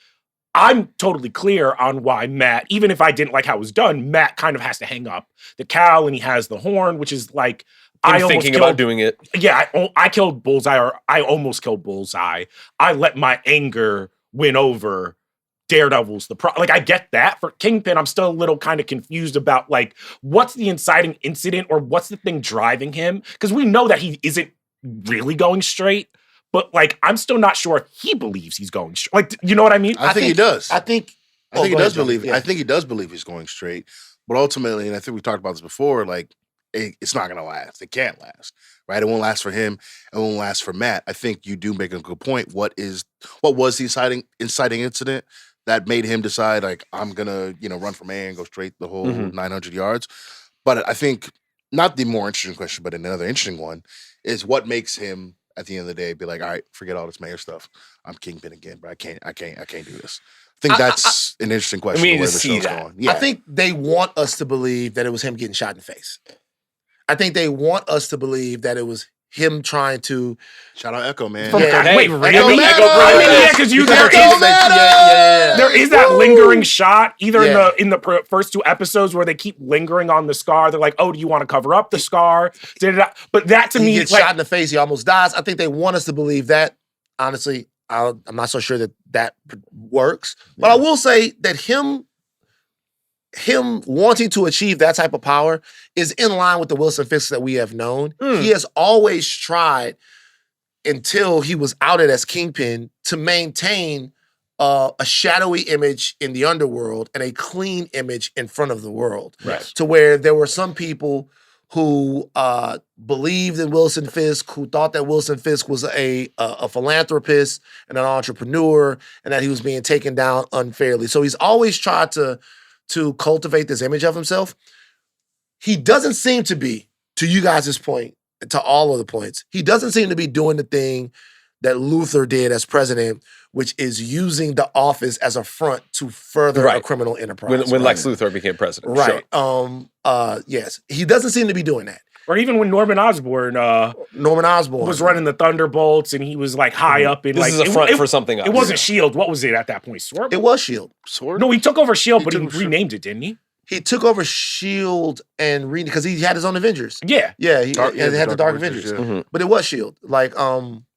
C: I'm totally clear on why Matt, even if I didn't like how it was done, Matt kind of has to hang up the cowl and he has the horn, which is like,
D: I'm thinking about doing it.
C: Yeah, I killed Bullseye, or I almost killed Bullseye. I let my anger win over Daredevil's like, I get that. For Kingpin, I'm still a little kind of confused about like, what's the inciting incident or what's the thing driving him? Because we know that he isn't really going straight, but like, I'm still not sure if he believes he's going straight. Like, you know what I mean?
B: I think he does.
A: I think
B: he does believe.
A: Yeah.
B: I think he does believe he's going straight. But ultimately, and I think we talked about this before, like it's not going to last. It can't last, right? It won't last for him. It won't last for Matt. I think you do make a good point. What was the inciting incident that made him decide, like, I'm gonna, run for mayor and go straight the whole 900 yards? But I think not the more interesting question, but another interesting one is what makes him at the end of the day be like, all right, forget all this mayor stuff. I'm Kingpin again, but I can't do this. I think that's an interesting question.
D: We need
B: where
D: to
B: the
D: see
B: show's
D: that.
B: going. Yeah.
A: I think they want us to believe that it was him getting shot in the face. I think they want us to believe that it was him trying to.
B: Shout out Echo, man.
A: Yeah.
C: Wait,
B: Echo
C: really?
B: matters!
C: I mean, yeah, because there is that lingering shot either in the first 2 episodes where they keep lingering on the scar. They're like, "Oh, do you want to cover up the scar?" But that to
A: he
C: me,
A: gets shot in the face. He almost dies. I think they want us to believe that. Honestly, I'm not so sure that works. But I will say that him wanting to achieve that type of power is in line with the Wilson Fisk that we have known. He has always tried, until he was outed as Kingpin, to maintain a shadowy image in the underworld and a clean image in front of the world.
C: Right.
A: To where there were some people who believed in Wilson Fisk, who thought that Wilson Fisk was a philanthropist and an entrepreneur, and that he was being taken down unfairly. So he's always tried to cultivate this image of himself. He doesn't seem to be, to you guys' point, to all of the points, he doesn't seem to be doing the thing that Luthor did as president, which is using the office as a front to further a criminal enterprise.
D: When Lex Luthor became president.
A: Right.
D: Sure.
A: Yes. He doesn't seem to be doing that.
C: or even when Norman Osborn was running the Thunderbolts and he was like high up in
D: This
C: like
D: is a front for something else.
C: It wasn't Shield. What was it at that point? Sword?
A: It was Shield.
B: Sword?
C: No, he took over Shield, but he
B: took-
C: renamed it, didn't he?
A: He took over Shield and because he had his own Avengers.
C: Yeah.
A: Yeah, he
B: Dark-
A: had
B: yeah,
A: the Dark Avengers.
B: yeah.
D: Mhm.
A: But it was Shield. Like,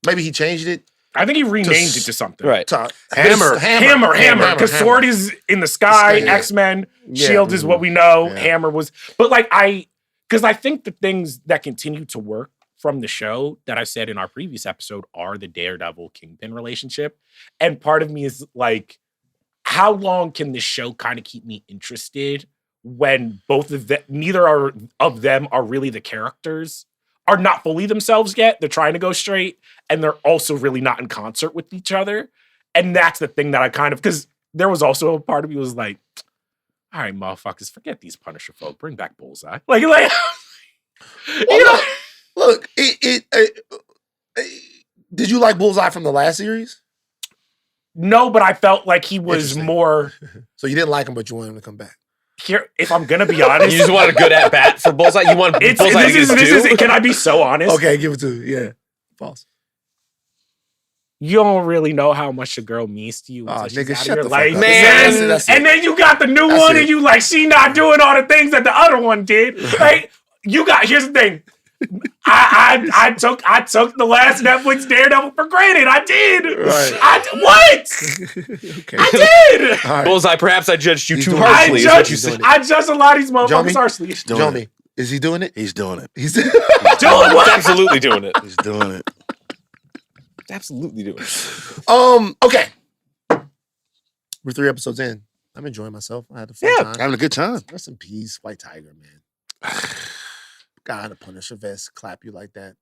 A: maybe he changed it.
C: I think he renamed it to something.
D: Right.
A: To
C: Hammer. Because
A: Hammer.
C: Sword is in the sky,
A: Yeah.
C: X-Men,
A: Yeah.
C: Shield is what we know,
B: Yeah.
C: Hammer was. But like because I think the things that continue to work from the show that I said in our previous episode are the Daredevil Kingpin relationship. And part of me is like, how long can this show kind of keep me interested when neither of them are really the characters, are not fully themselves yet. They're trying to go straight, and they're also really not in concert with each other. And that's the thing that I kind of, because there was also a part of me was like, all right, motherfuckers, forget these Punisher folk. Bring back Bullseye. Like
A: Well,
C: you know,
A: look, did you like Bullseye from the last series?
C: no, but I felt like he was
A: Interesting.
C: more
A: So you didn't like him, but you wanted him to come back.
C: here. If I'm gonna be honest,
D: You just want a good at bat for Bullseye. You want
C: it's,
D: Bullseye to
C: this
D: get his
C: is,
D: due?
C: can I be so honest?
A: Okay, give it to you. Yeah. False.
C: You don't really know how much a girl means to you.
A: Oh,
C: until she's
A: nigga,
C: out of
A: shut
C: your
A: the
C: life.
A: fuck up.
D: Man.
A: That's it.
C: And then you got the new
A: That's
C: one,
A: it.
C: and you like, she not doing all the things that the other one did. Like, here's the thing. I took the last Netflix Daredevil for granted. I did.
A: Right.
C: What?
A: Okay.
C: I did.
A: All right.
D: Bullseye, perhaps I judged you
A: He's
D: too
A: doing it.
D: harshly. Is what you
A: He's doing
D: said.
A: it.
C: I judge a lot of these motherfuckers
A: Jomi?
C: harshly.
B: Doing
A: Jomi,
B: it.
A: is he doing it?
B: He's doing it.
A: He's
C: Doing
D: He's
C: what?
D: absolutely doing it.
B: He's doing it.
D: Absolutely doing it.
A: Okay. We're 3 episodes in. I'm enjoying myself. I had a fun time.
B: Having a good time.
A: Rest in peace, White Tiger, man. God, the Punisher vest clap you like that.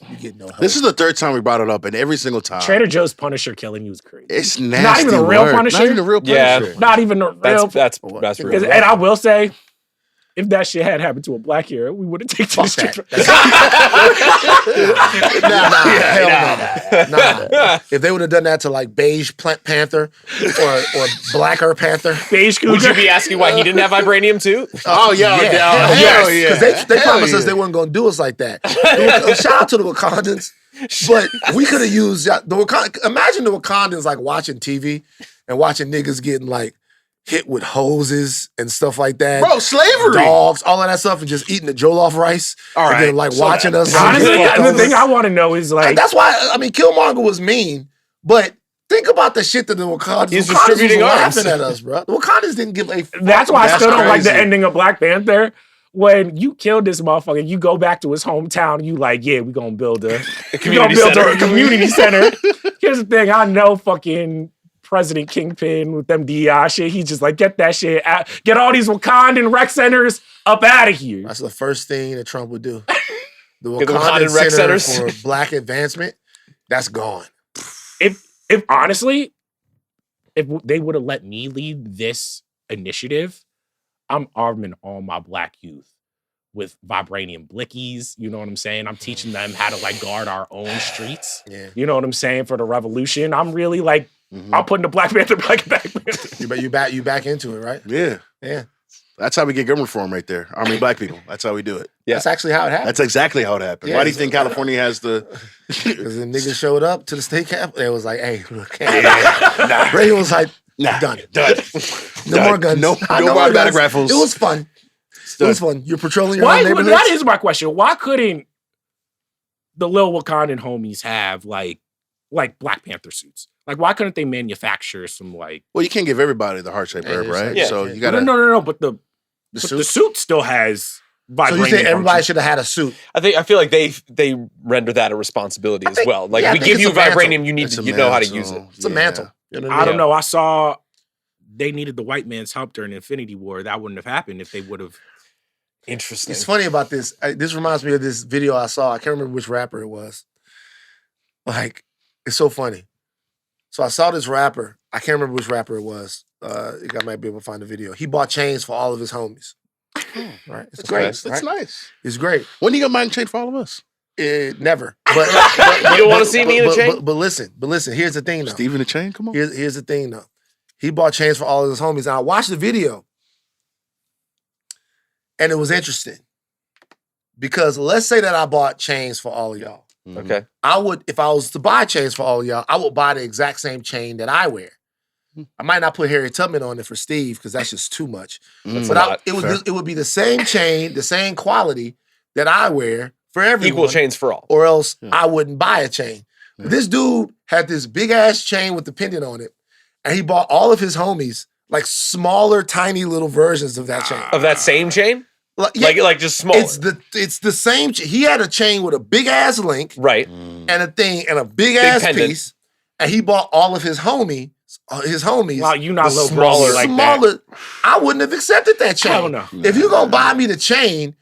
A: You get no hope.
B: This is the 3rd time we brought it up, and every single time
C: Trader Joe's Punisher killing you is crazy.
B: it's nasty.
C: even a real
B: word.
C: Punisher?
B: Not even a real
D: Yeah.
B: Punisher.
C: Not even a real.
D: That's
A: What?
D: real.
C: Because- and I will say, if that shit had happened to a black hero, we would have taken
A: Fuck
C: this shit.
A: Nah. If they would have done that to like beige Panther or blacker Panther,
C: Beige
D: Would
C: Cougar.
D: you be asking why he didn't have vibranium too?
B: Oh yeah,
A: hell
B: hell yeah.
A: because they
B: Hell
A: promised us
B: yeah.
A: they weren't gonna do us like that. Shout out to the Wakandans, but we could have used the Imagine the Wakandans like watching TV and watching niggas getting like hit with hoses and stuff like that.
B: Bro, slavery.
A: Dogs, all of that stuff, and just eating the jollof rice.
B: All
A: and
B: right.
A: then like
B: So
A: watching us.
C: Honestly,
A: get fucked
C: the
A: over.
C: thing I want to know is like,
A: That's why I mean Killmonger was mean, but think about the shit that the Wakandans.
D: He's
A: the Wakandans
D: distributing
A: was
D: arms.
A: laughing at us, bro. The Wakandans didn't give a.
C: that's why I
B: That's
C: still don't like the
B: crazy.
C: ending of Black Panther. When you kill this motherfucker, you go back to his hometown, you like, yeah, we're gonna build a
D: community center.
C: community center. Here's the thing, I know fucking President Kingpin with them DI shit. He's just like, get that shit out, get all these Wakandan rec centers up out of here.
A: That's the first thing that Trump would do. The
D: Get the
A: Wakandan
D: Wakandan rec
A: Center
D: centers.
A: for Black Advancement, that's gone.
C: If honestly, if they would have let me lead this initiative, I'm arming all my black youth with vibranium blickies. You know what I'm saying? I'm teaching them how to like guard our own streets.
A: Yeah,
C: You know what I'm saying? For the revolution. I'm really like,
B: Mhm.
C: I'm putting the Black Panther back.
A: you back into it, right?
B: Yeah.
A: Yeah,
B: That's how we get government reform right there. I mean, black people. That's how we do it.
D: Yeah.
A: that's actually how it happened.
B: That's exactly how it happened.
A: Yeah,
B: Why do you
A: so-
B: think California has the?
A: Because the niggas showed up to the state capitol. It was like, hey, look, Reagan was like,
B: Nah,
A: done.
B: done.
A: No more guns.
B: No,
A: No
B: no
A: more
B: automatic
A: guns.
B: rifles.
A: It was fun. It was fun. You're patrolling your
C: Why?
A: own neighborhoods.
C: That is my question. Why couldn't the Lil Wakandan homies have like Black Panther suits? Like, why couldn't they manufacture some like?
B: Well, you can't give everybody the heart shaped
A: Yeah,
B: herb,
A: it's
B: right?
A: like-
D: Yeah.
B: So
A: Yeah.
B: you gotta.
C: No. But the
A: suit?
C: suit still has vibranium.
A: So you think everybody
C: function.
A: should have had a suit?
D: I feel like they render that a responsibility as
A: think-
D: well. Like
A: yeah, I
D: we
A: think
D: give
A: it's
D: you
A: a mantle.
D: vibranium, you need
B: It's
D: to
B: a
D: you know how to
B: mantle.
D: use it.
A: It's a
B: Yeah.
A: mantle. You know what
C: I
A: I
C: don't
A: mean?
C: know. I saw they needed the white man's help during Infinity War. That wouldn't have happened if they would have.
D: Interesting.
A: It's funny about this. This reminds me of this video I saw. I can't remember which rapper it was. Like, it's so funny. So I saw this rapper. I can't remember which rapper it was. I might be able to find the video. He bought chains for all of his homies. Right? It's great.
B: That's
A: right?
B: nice.
A: It's great.
B: When you gonna mind chain for all of us?
A: Never. But
D: You don't wanna see me in a chain?
A: But listen. Here's the thing, though.
B: Steve in the chain? Come on.
A: Here's the thing, though. He bought chains for all of his homies. And I watched the video. And it was interesting. Because let's say that I bought chains for all of y'all.
B: Mhm.
D: Okay.
A: I would, if I was to buy chains for all of y'all, I would buy the exact same chain that I wear. I might not put Harry Tubman on it for Steve because that's just too much.
B: Mm.
A: But
D: lot.
A: it would be the same chain, the same quality that I wear for everyone.
D: Equal chains for all.
A: Or else
B: Yeah.
A: I wouldn't buy a chain.
B: Yeah.
A: But this dude had this big ass chain with the pendant on it, and he bought all of his homies like smaller, tiny little versions of that chain.
D: Of that same chain? Like just smaller.
A: It's the same. He had a chain with a big ass link,
D: right,
A: and a thing and a big ass
D: pendant.
A: piece, and he bought all of his homies.
C: Wow, you not
D: The
C: little
D: smaller-
C: smaller like
A: Smaller. I wouldn't have accepted that chain.
C: I don't know.
A: If you gonna buy me the chain,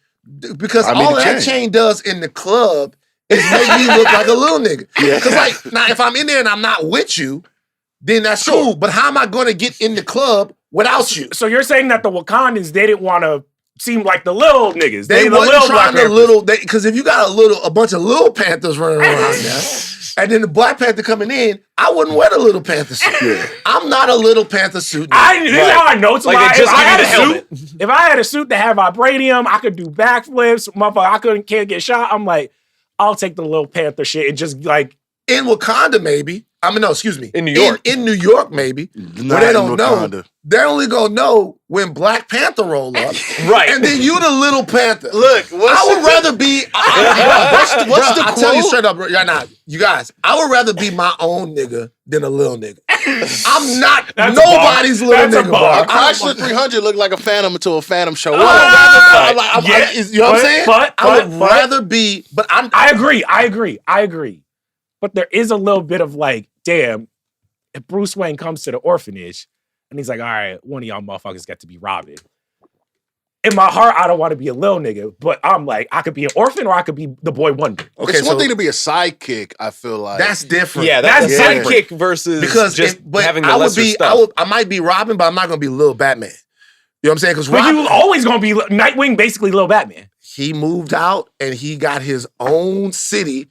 A: because
B: I mean
A: all
B: the
A: that chain does in the club is make me look like a little nigga.
B: Yeah.
A: Because like now, if I'm in there and I'm not with you, then that's cool. But how am I going to get in the club without you?
C: So you're saying that the Wakandans, they didn't want to seem like the little niggas.
A: They
C: the
A: wasn't
C: little
A: trying
C: Black
A: to little because if you got a bunch of little Panthers running around there, and then the Black Panther coming in, I wouldn't wear the little Panther suit. I'm not a little Panther suit.
C: This is how I know it's
D: Like,
C: lie.
D: they just
C: If I
D: give you
C: had
D: the
C: a
D: helmet.
C: suit, if I had a suit that had vibranium, I could do backflips. Motherfucker, can't get shot. I'm like, I'll take the little Panther shit and just like
A: In Wakanda, maybe. I mean, no, excuse me.
D: In New York.
A: In New York, maybe.
B: Not
A: Where they
B: in
A: don't know.
B: Wakanda.
A: They're only gonna know when Black Panther roll up.
D: right.
A: And then you the little Panther.
B: Look,
A: I would rather be.
B: what's the
A: I tell you
B: quote?
A: straight up, right now, you guys. I would rather be my own nigga than a little nigga. I'm not
C: That's a
A: nobody's
C: bar.
A: little
C: That's a
A: nigga.
C: bar.
B: A Chrysler 300 looked like a Phantom until a Phantom showed up.
C: Yeah,
A: You know what I'm saying? I would rather be. But
C: I agree. But there is a little bit of like, damn, if Bruce Wayne comes to the orphanage and he's like, all right, one of y'all motherfuckers got to be Robin. In my heart, I don't want to be a little nigga, but I'm like, I could be an orphan or I could be the boy wonder.
A: Okay,
B: It's one
A: so
B: thing to be a sidekick, I feel like.
A: that's different.
D: Yeah, that's a
B: different.
D: sidekick versus
A: Because
D: just
A: but
D: having the
A: I would
D: lesser
A: be.
D: stuff.
A: I might be Robin, but I'm not gonna be Lil Batman. You know what I'm saying? Because
C: But you always gonna be Nightwing, basically Lil Batman.
A: he moved out and he got his own city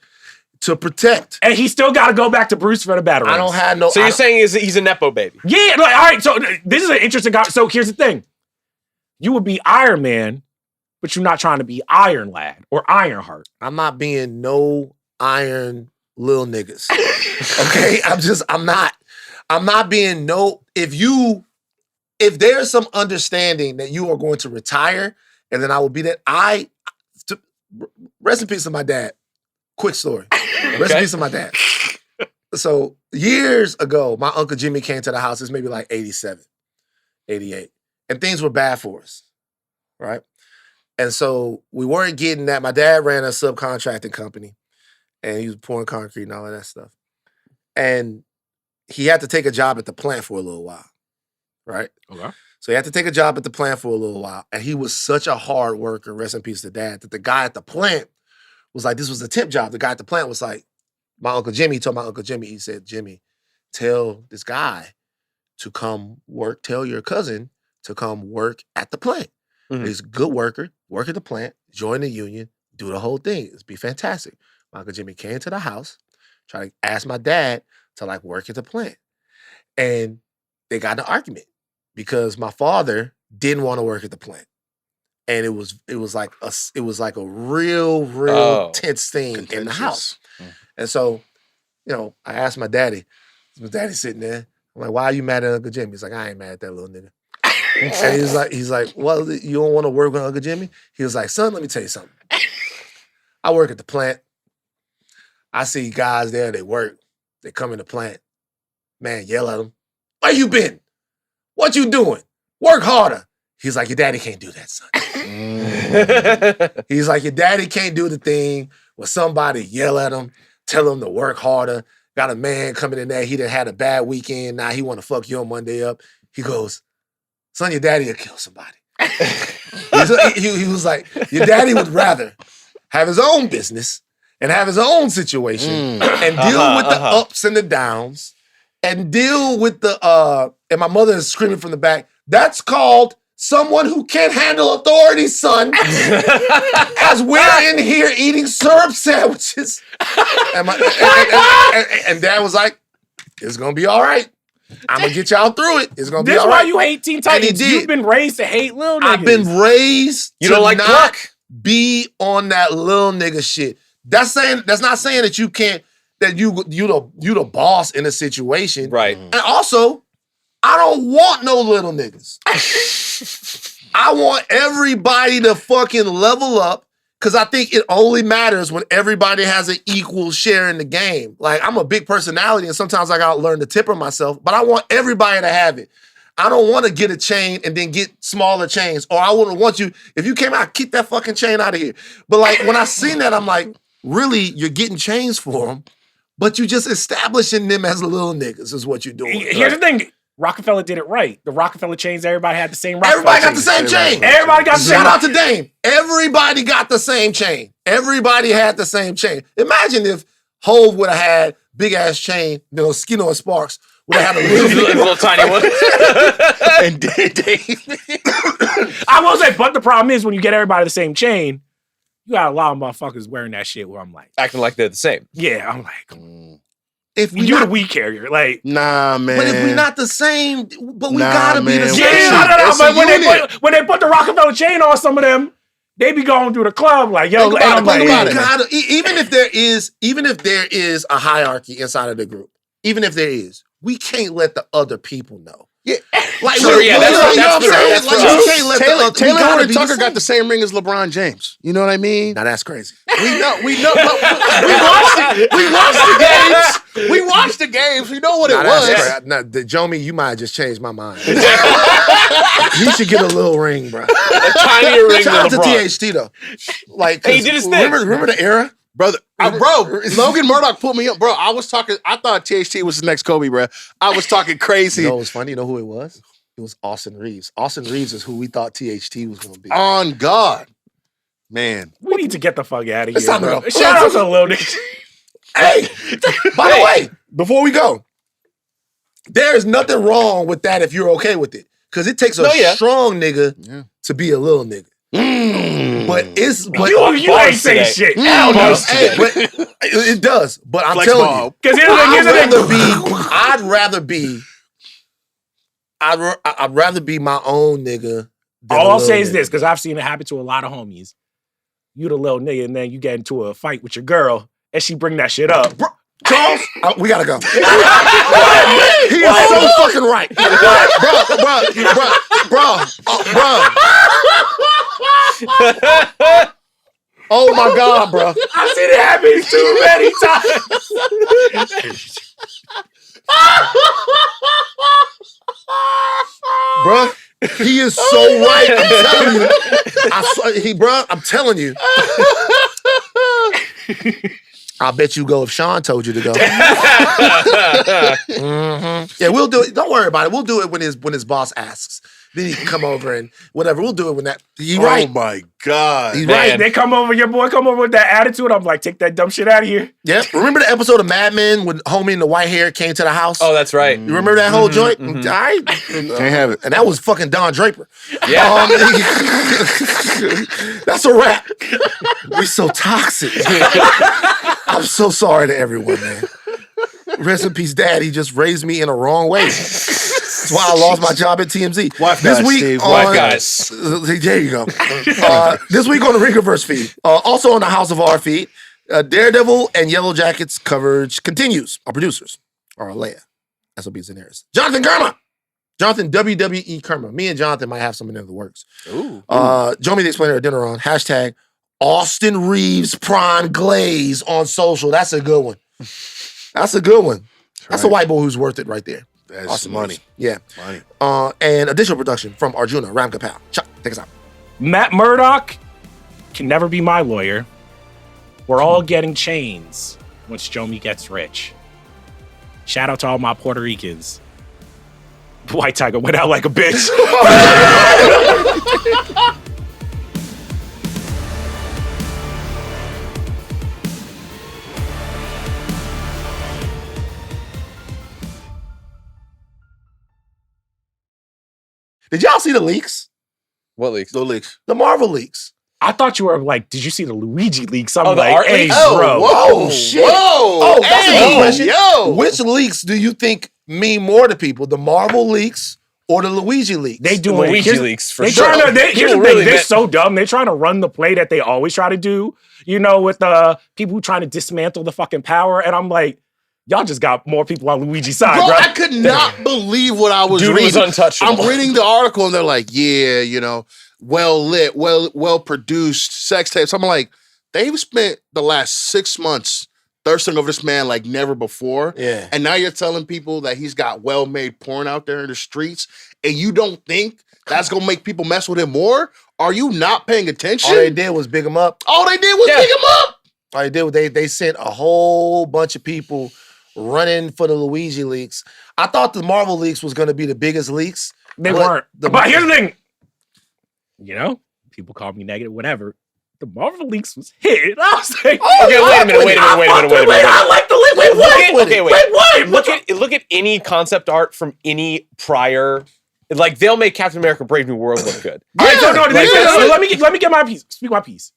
A: to protect.
C: And he still got to go back to Bruce for the battle.
A: I don't have no.
D: So you're saying he's a nepo baby?
C: Yeah, like, all right. So this is an interesting. So here's the thing: you would be Iron Man, but you're not trying to be Iron Lad or Ironheart.
A: I'm not being no iron little niggas. Okay, I'm not being no. If there's some understanding that you are going to retire, and then I will be that. Rest in peace to my dad. Quick story. Rest in peace to my dad. So years ago, my Uncle Jimmy came to the house. It's maybe like 87, 88. And things were bad for us, right? And so we weren't getting that. My dad ran a subcontracting company and he was pouring concrete and all of that stuff. And he had to take a job at the plant for a little while, right?
C: Okay.
A: So he had to take a job at the plant for a little while. And he was such a hard worker, rest in peace to dad, that the guy at the plant was like, this was a temp job. The guy at the plant was like, my Uncle Jimmy, he told my Uncle Jimmy, he said, Jimmy, tell this guy to come work, tell your cousin to come work at the plant.
D: Mhm.
A: He's a good worker, work at the plant, join the union, do the whole thing. It'd be fantastic. My Uncle Jimmy came to the house, tried to ask my dad to like work at the plant. And they got in an argument because my father didn't want to work at the plant. And it was like a real tense thing in the house. And so, I asked my daddy. My daddy's sitting there. I'm like, why are you mad at Uncle Jimmy? He's like, I ain't mad at that little nigga. And he's like, well, you don't want to work with Uncle Jimmy? He was like, son, let me tell you something. I work at the plant. I see guys there, they work. They come in the plant. Man, yell at them. Where you been? What you doing? Work harder. He's like, your daddy can't do that, son. He's like, your daddy can't do the thing where somebody yell at him, tell him to work harder. Got a man coming in there, he done had a bad weekend, now he want to fuck your Monday up. He goes, son, your daddy will kill somebody. He was like, your daddy would rather have his own business and have his own situation and deal with the ups and the downs and deal with the, and my mother is screaming from the back, that's called someone who can't handle authority, son. As we're in here eating syrup sandwiches. And Dad was like, it's going to be all right. I'm going to get y'all through it. It's going to be
C: This is
A: all
C: why
A: right.
C: you hate Teen
A: And
C: Titans.
A: he did.
C: You've been raised to hate little niggas.
A: I've been raised
D: You
A: to
D: don't like
A: not
D: Pluck?
A: be on that little nigga shit. That's not saying that you can't, that you the boss in a situation.
D: Right.
A: And also, I don't want no little niggas. I want everybody to fucking level up because I think it only matters when everybody has an equal share in the game. Like, I'm a big personality and sometimes I gotta learn to temper myself, but I want everybody to have it. I don't want to get a chain and then get smaller chains. Or I wouldn't want you, if you came out, keep that fucking chain out of here. But like when I seen that, I'm like, really, you're getting chains for them, but you just establishing them as little niggas is what you're doing.
C: Here's the thing. Rockefeller did it right. The Rockefeller chains, everybody had the same Rockefeller
A: Everybody got the
C: chains.
A: same chain.
C: Everybody got the same.
A: Shout out to Dame. Everybody got the same chain. Everybody had the same chain. Imagine if Hove would have had big ass chain, Skino and Sparks would have had a
D: little tiny one.
B: And Dave.
C: I will say, but the problem is when you get everybody the same chain, you got a lot of motherfuckers wearing that shit where I'm like,
D: acting like they're the same.
C: Yeah, I'm like,
A: if we
C: you're
A: not,
C: the weak carrier, like,
B: nah, man.
A: but if we not the same, but we
B: Nah,
A: gotta be the
B: man.
A: same.
C: yeah,
B: It's
C: but
B: a
C: when they put the Rockefeller chain on some of them, they be going through the club like, yo,
B: Think about it, think about it.
A: Gotta, even if there is a hierarchy inside of the group, even if there is, we can't let the other people know.
B: Yeah.
A: Like,
D: Sure, yeah, that's
A: you know what I'm
D: true.
A: saying?
D: That's
A: Like,
D: true.
A: we can't let
B: Taylor
A: we gotta
B: Horton
A: be
B: Tucker
A: the
B: got the
A: same.
B: same ring as LeBron James. You know what I mean?
A: Now that's crazy.
B: We know. We watched the games. We know what it was.
A: Now, the Jomi, you might have just changed my mind. He should get a little ring, bro.
D: A tinier ring
A: Shout out
D: than
A: to
D: LeBron.
A: THT though. Like,
D: Hey, he did his thing.
A: Remember the era?
B: Brother, Logan Murdoch put me up, bro. I thought THT was the next Kobe, bro. I was talking crazy.
A: You know what's funny? You know who it was? It was Austin Reeves. Austin Reeves is who we thought THT was going to be.
B: On God. Man.
C: We need to get the fuck out of here.
A: It's time to
C: bro.
A: go.
C: Shout out to the little niggas.
A: Hey, by the way, before we go, there is nothing wrong with that if you're okay with it. Because it takes a strong nigga to be a little nigga. But it's
C: You ain't say shit. Hell no.
A: Hey, but it does. But I'm
B: Flex
A: telling
B: ball.
A: you,
C: Because here's the thing. I'd rather be my own nigga. than All
A: a
C: I'll
A: little
C: say is
A: nigga.
C: this, because I've seen it happen to a lot of homies. You the little nigga, and then you get into a fight with your girl, and she bring that shit up.
A: Charles, we gotta go. He is so fucking right, bro. Oh my God, bro.
C: I've seen it happen too many times.
A: Bruh, he is so right. I'm telling you. I bet you go if Sean told you to go. Yeah, we'll do it. Don't worry about it. We'll do it when his boss asks. Then he can come over and whatever. We'll do it when that. He's right.
B: Oh my God.
A: He's
C: Right.
A: right.
C: They come over, your boy come over with that attitude. I'm like, take that dumb shit out of here.
A: Yep. Remember the episode of Mad Men when homie in the white hair came to the house?
D: Oh, that's right.
A: You remember that whole joint? All right.
B: Can't have it.
A: And that was fucking Don Draper.
D: Yeah.
A: That's a wrap. We're so toxic. I'm so sorry to everyone, man. Rest in peace, Dad. He just raised me in a wrong way. That's why I lost my job at TMZ.
B: Wife
A: this
B: guys,
A: week
B: Steve.
A: on,
D: Wife guys.
A: There you go. This week on the Ringerverse feed. Also on the House of R feed, Daredevil and Yellow Jackets coverage continues. Our producers are Aleya, SOB Zenieris, Jonathan Kermah. Jonathan, WWE Kermah. Me and Jonathan might have something in the works.
B: Ooh.
A: Jomi the Explainer Adeniran. Hashtag Austin Reeves Prime Glaze on social. That's a good one. That's a good one. That's a white boy who's worth it right there.
B: That's
A: Austin
B: money.
A: Reeves. Yeah.
B: Money.
A: And additional production from Arjuna, Ramgopal. Chuck, take us out.
C: Matt Murdock can never be my lawyer. We're all getting chains once Jomi gets rich. Shout out to all my Puerto Ricans. White Tiger went out like a bitch.
A: Did y'all see the leaks?
D: What leaks?
B: No leaks.
A: The Marvel leaks.
C: I thought you were like, did you see the Luigi leaks? I'm
D: Oh, the
C: like,
D: art
C: hey,
D: leaks?
C: bro.
A: Oh, shit.
B: Whoa.
A: Oh, that's a good question.
B: Yo.
A: Which leaks do you think mean more to people? The Marvel leaks or the Luigi leaks?
C: They do
D: Luigi
C: here's-
D: leaks for
C: they
D: sure.
C: Here's the
D: People
C: thing,
D: really
C: they're
D: meant-
C: so dumb. They're trying to run the play that they always try to do, you know, with the people who trying to dismantle the fucking power. And I'm like, y'all just got more people on Luigi's side,
B: Bro,
C: bro.
B: I could not believe what I was
D: Dude
B: reading.
D: was untouchable.
B: I'm reading the article and they're like, yeah, you know, well lit, well produced sex tapes. I'm like, they've spent the last 6 months thirsting over this man like never before.
A: Yeah.
B: And now you're telling people that he's got well-made porn out there in the streets, and you don't think that's gonna make people mess with him more? Are you not paying attention?
A: All they did was big him up.
B: All they did was
D: Yeah.
B: pick him up.
A: All they did was they sent a whole bunch of people running for the Luigi leaks. I thought the Marvel leaks was going to be the biggest leaks.
C: They
A: but
C: weren't.
A: the-
C: But here's the thing. You know, people call me negative, whatever. The Marvel leaks was hit. I was like,
D: Okay, wait a minute, wait a minute.
A: I like the leak. Wait, what?
D: Okay, wait. Look at any concept art from any prior. Like they'll make Captain America: Brave New World look good.
C: All right, no,
D: Like,
C: let me get my piece. Speak my piece.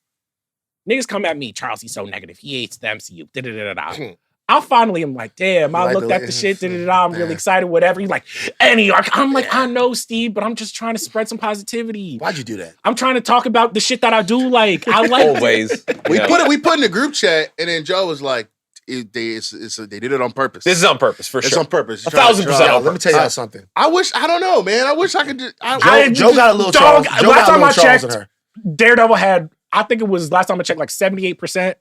C: Niggas come at me, Charles, he's so negative. He hates the MCU. Da-da-da-da-da. I finally am like, damn, I
A: Like
C: looked
A: the-
C: at the shit, da-da-da-da. I'm really excited, whatever. He's like, any arc. I'm like, I know, Steve, but I'm just trying to spread some positivity.
A: Why'd you do that?
C: I'm trying to talk about the shit that I do like. I like
D: Always.
B: We
D: Yeah.
B: put in the group chat, and then Joe was like, they did it on purpose.
D: This is on purpose for
B: It's
D: sure.
B: on purpose.
D: 1,000%
A: Yo,
D: on
A: let me tell y'all something.
B: I don't know, man. I wish I could just.
A: Joe got a little
C: Dog,
A: Charles. Joe
C: last
A: got a
C: time I
A: little Charles in
C: checked,
A: her.
C: Daredevil had, I think it was last time I checked, like 78%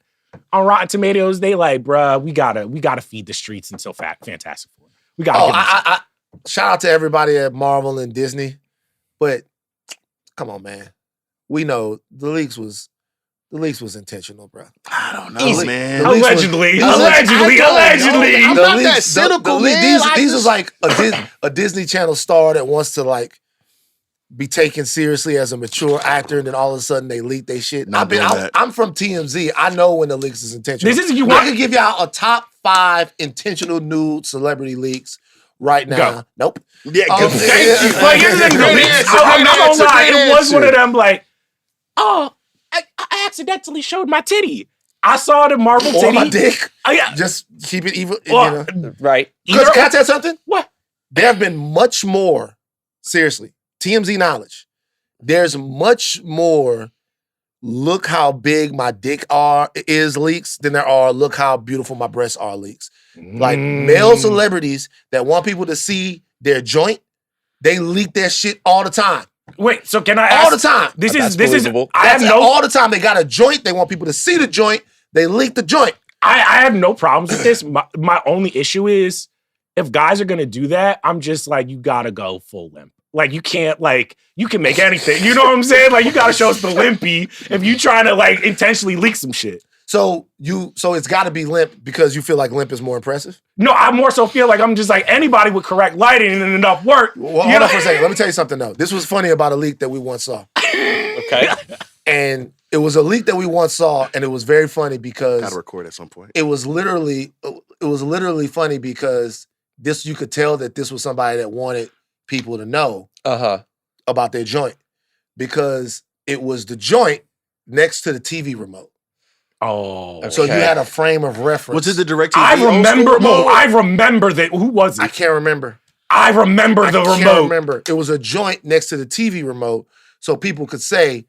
C: on Rotten Tomatoes. They like, bruh, we gotta feed the streets until Fantastic Four. We gotta.
A: Oh,
C: give them
A: I shout out to everybody at Marvel and Disney, but come on, man. We know the leaks was intentional, bro.
B: I don't know,
D: Easy.
B: man.
A: The leaks was-
C: Allegedly.
A: I
C: Allegedly.
B: I'm
A: The
B: not
A: leaks-
B: that cynical,
A: the-
B: man.
A: These is like a Disney Channel star that wants to like be taken seriously as a mature actor, and then all of a sudden they leak their shit.
B: Not doing that.
A: I'm from TMZ. I know when the leaks is intentional.
C: This is you
A: I
C: want.
A: can give y'all a top 5 intentional nude celebrity leaks right now.
C: Go.
A: Nope.
B: Yeah,
A: Oh,
B: thank you.
C: But here's the thing,
B: Great
C: the leaks,
B: answer,
C: I'm not
B: great
C: gonna
B: answer,
C: lie,
B: great
C: it was one of
B: answer.
C: them like, oh, I accidentally showed my titty. I saw the Marvel
A: Or
C: titty.
A: my dick.
C: Oh, yeah.
A: Just keep it evil.
C: Well,
D: Right.
A: Because can I tell you something?
C: What?
A: There have been much more, seriously, TMZ knowledge. There's much more look how big my dick is leaks than there are look how beautiful my breasts are leaks. Like male celebrities that want people to see their joint, they leak their shit all the time.
C: Wait, so can I ask?
A: All the time.
C: This
D: That's
C: is this is.
D: believable.
C: I have
A: That's
C: no.
A: all the time. They got a joint. They want people to see the joint. They leak the joint.
C: I have no problems with this. My only issue is if guys are gonna do that, I'm just like, you gotta go full limp. Like you can't you can make anything. You know what I'm saying? Like you gotta show us the limpy if you trying to like intentionally leak some shit.
A: So it's got to be limp because you feel like limp is more impressive.
C: No, I more so feel like I'm just like anybody with correct lighting and enough work.
A: Well,
C: you
A: hold
C: know?
A: on for a second. Let me tell you something though. This was funny about a leak that we once saw,
D: Okay.
A: and it was a leak that we once saw, and it was very funny because
B: Gotta record at some point.
A: it was literally funny because you could tell that this was somebody that wanted people to know about their joint because it was the joint next to the TV remote.
C: Oh,
A: So you
D: Okay.
A: had a frame of reference.
B: Was it the direct
C: I remember that. Who was it?
A: I can't remember.
C: I remember the
A: I can't
C: remote.
A: remember. It was a joint next to the TV remote, so people could say,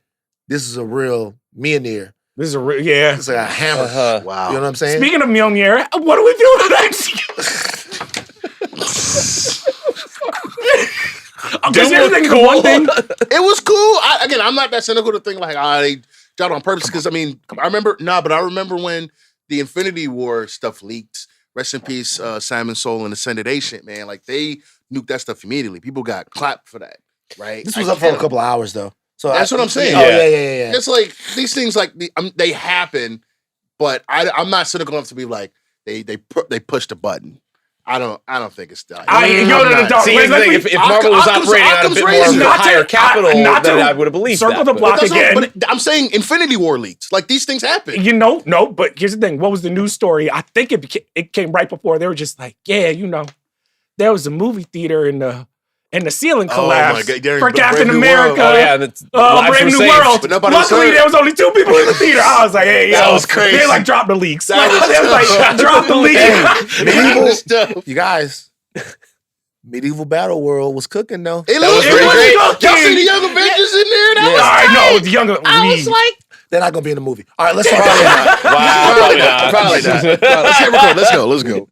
A: "This is a real Mjolnir.
C: This is a real, yeah.
A: It's like a hammer."
B: Wow.
A: You know what I'm saying?
C: Speaking of Mjolnir, what are we doing next? Because here's the thing, the one thing.
B: It was cool. I'm not that cynical to think like, they did it on purpose. Because I remember when the Infinity War stuff leaked. Rest in peace, Simon Soul and Ascended Ancient, man. Like they nuked that stuff immediately. People got clapped for that, right?
A: This was up for a couple of hours though. So
B: That's what I'm saying.
A: Oh
D: Yeah.
A: yeah.
B: It's like these things, like they happen, but I'm not cynical enough to be like they pushed a button. I don't think it's that.
D: See, here's the thing, if Marvel was operating on a bit more of a higher capital, then I would have believed
C: circle
D: that.
C: the block again.
B: But I'm saying Infinity War leaked. Like these things happen.
C: You know, no, but here's the thing. What was the news story? I think it came right before. They were just like, yeah, there was a movie theater in the ceiling collapsed
B: Oh my God,
C: for
B: Brave
C: Captain
B: New
C: America.
B: World.
D: Oh yeah, that's lives
C: Brave
D: were
C: New
D: saved.
C: World.
B: But nobody was
C: Luckily,
B: hurt.
C: there was only 2 people in the theater. I was like, hey,
B: That
C: yo,
B: was crazy.
C: They like dropped the leaks.
B: That was
C: They was like, drop the leaks.
A: Medieval
B: Stuff.
A: You guys, Medieval Battle World was cooking though.
B: It
D: was
B: looked
D: pretty
B: great.
C: great.
B: Y'all see the Young Avengers in there? That was
C: I
B: tight.
C: know the younger.
B: I was like,
A: They're not gonna be in the movie. All right, let's talk
B: probably
A: about
B: not. Probably not. Let's hit record. Let's go.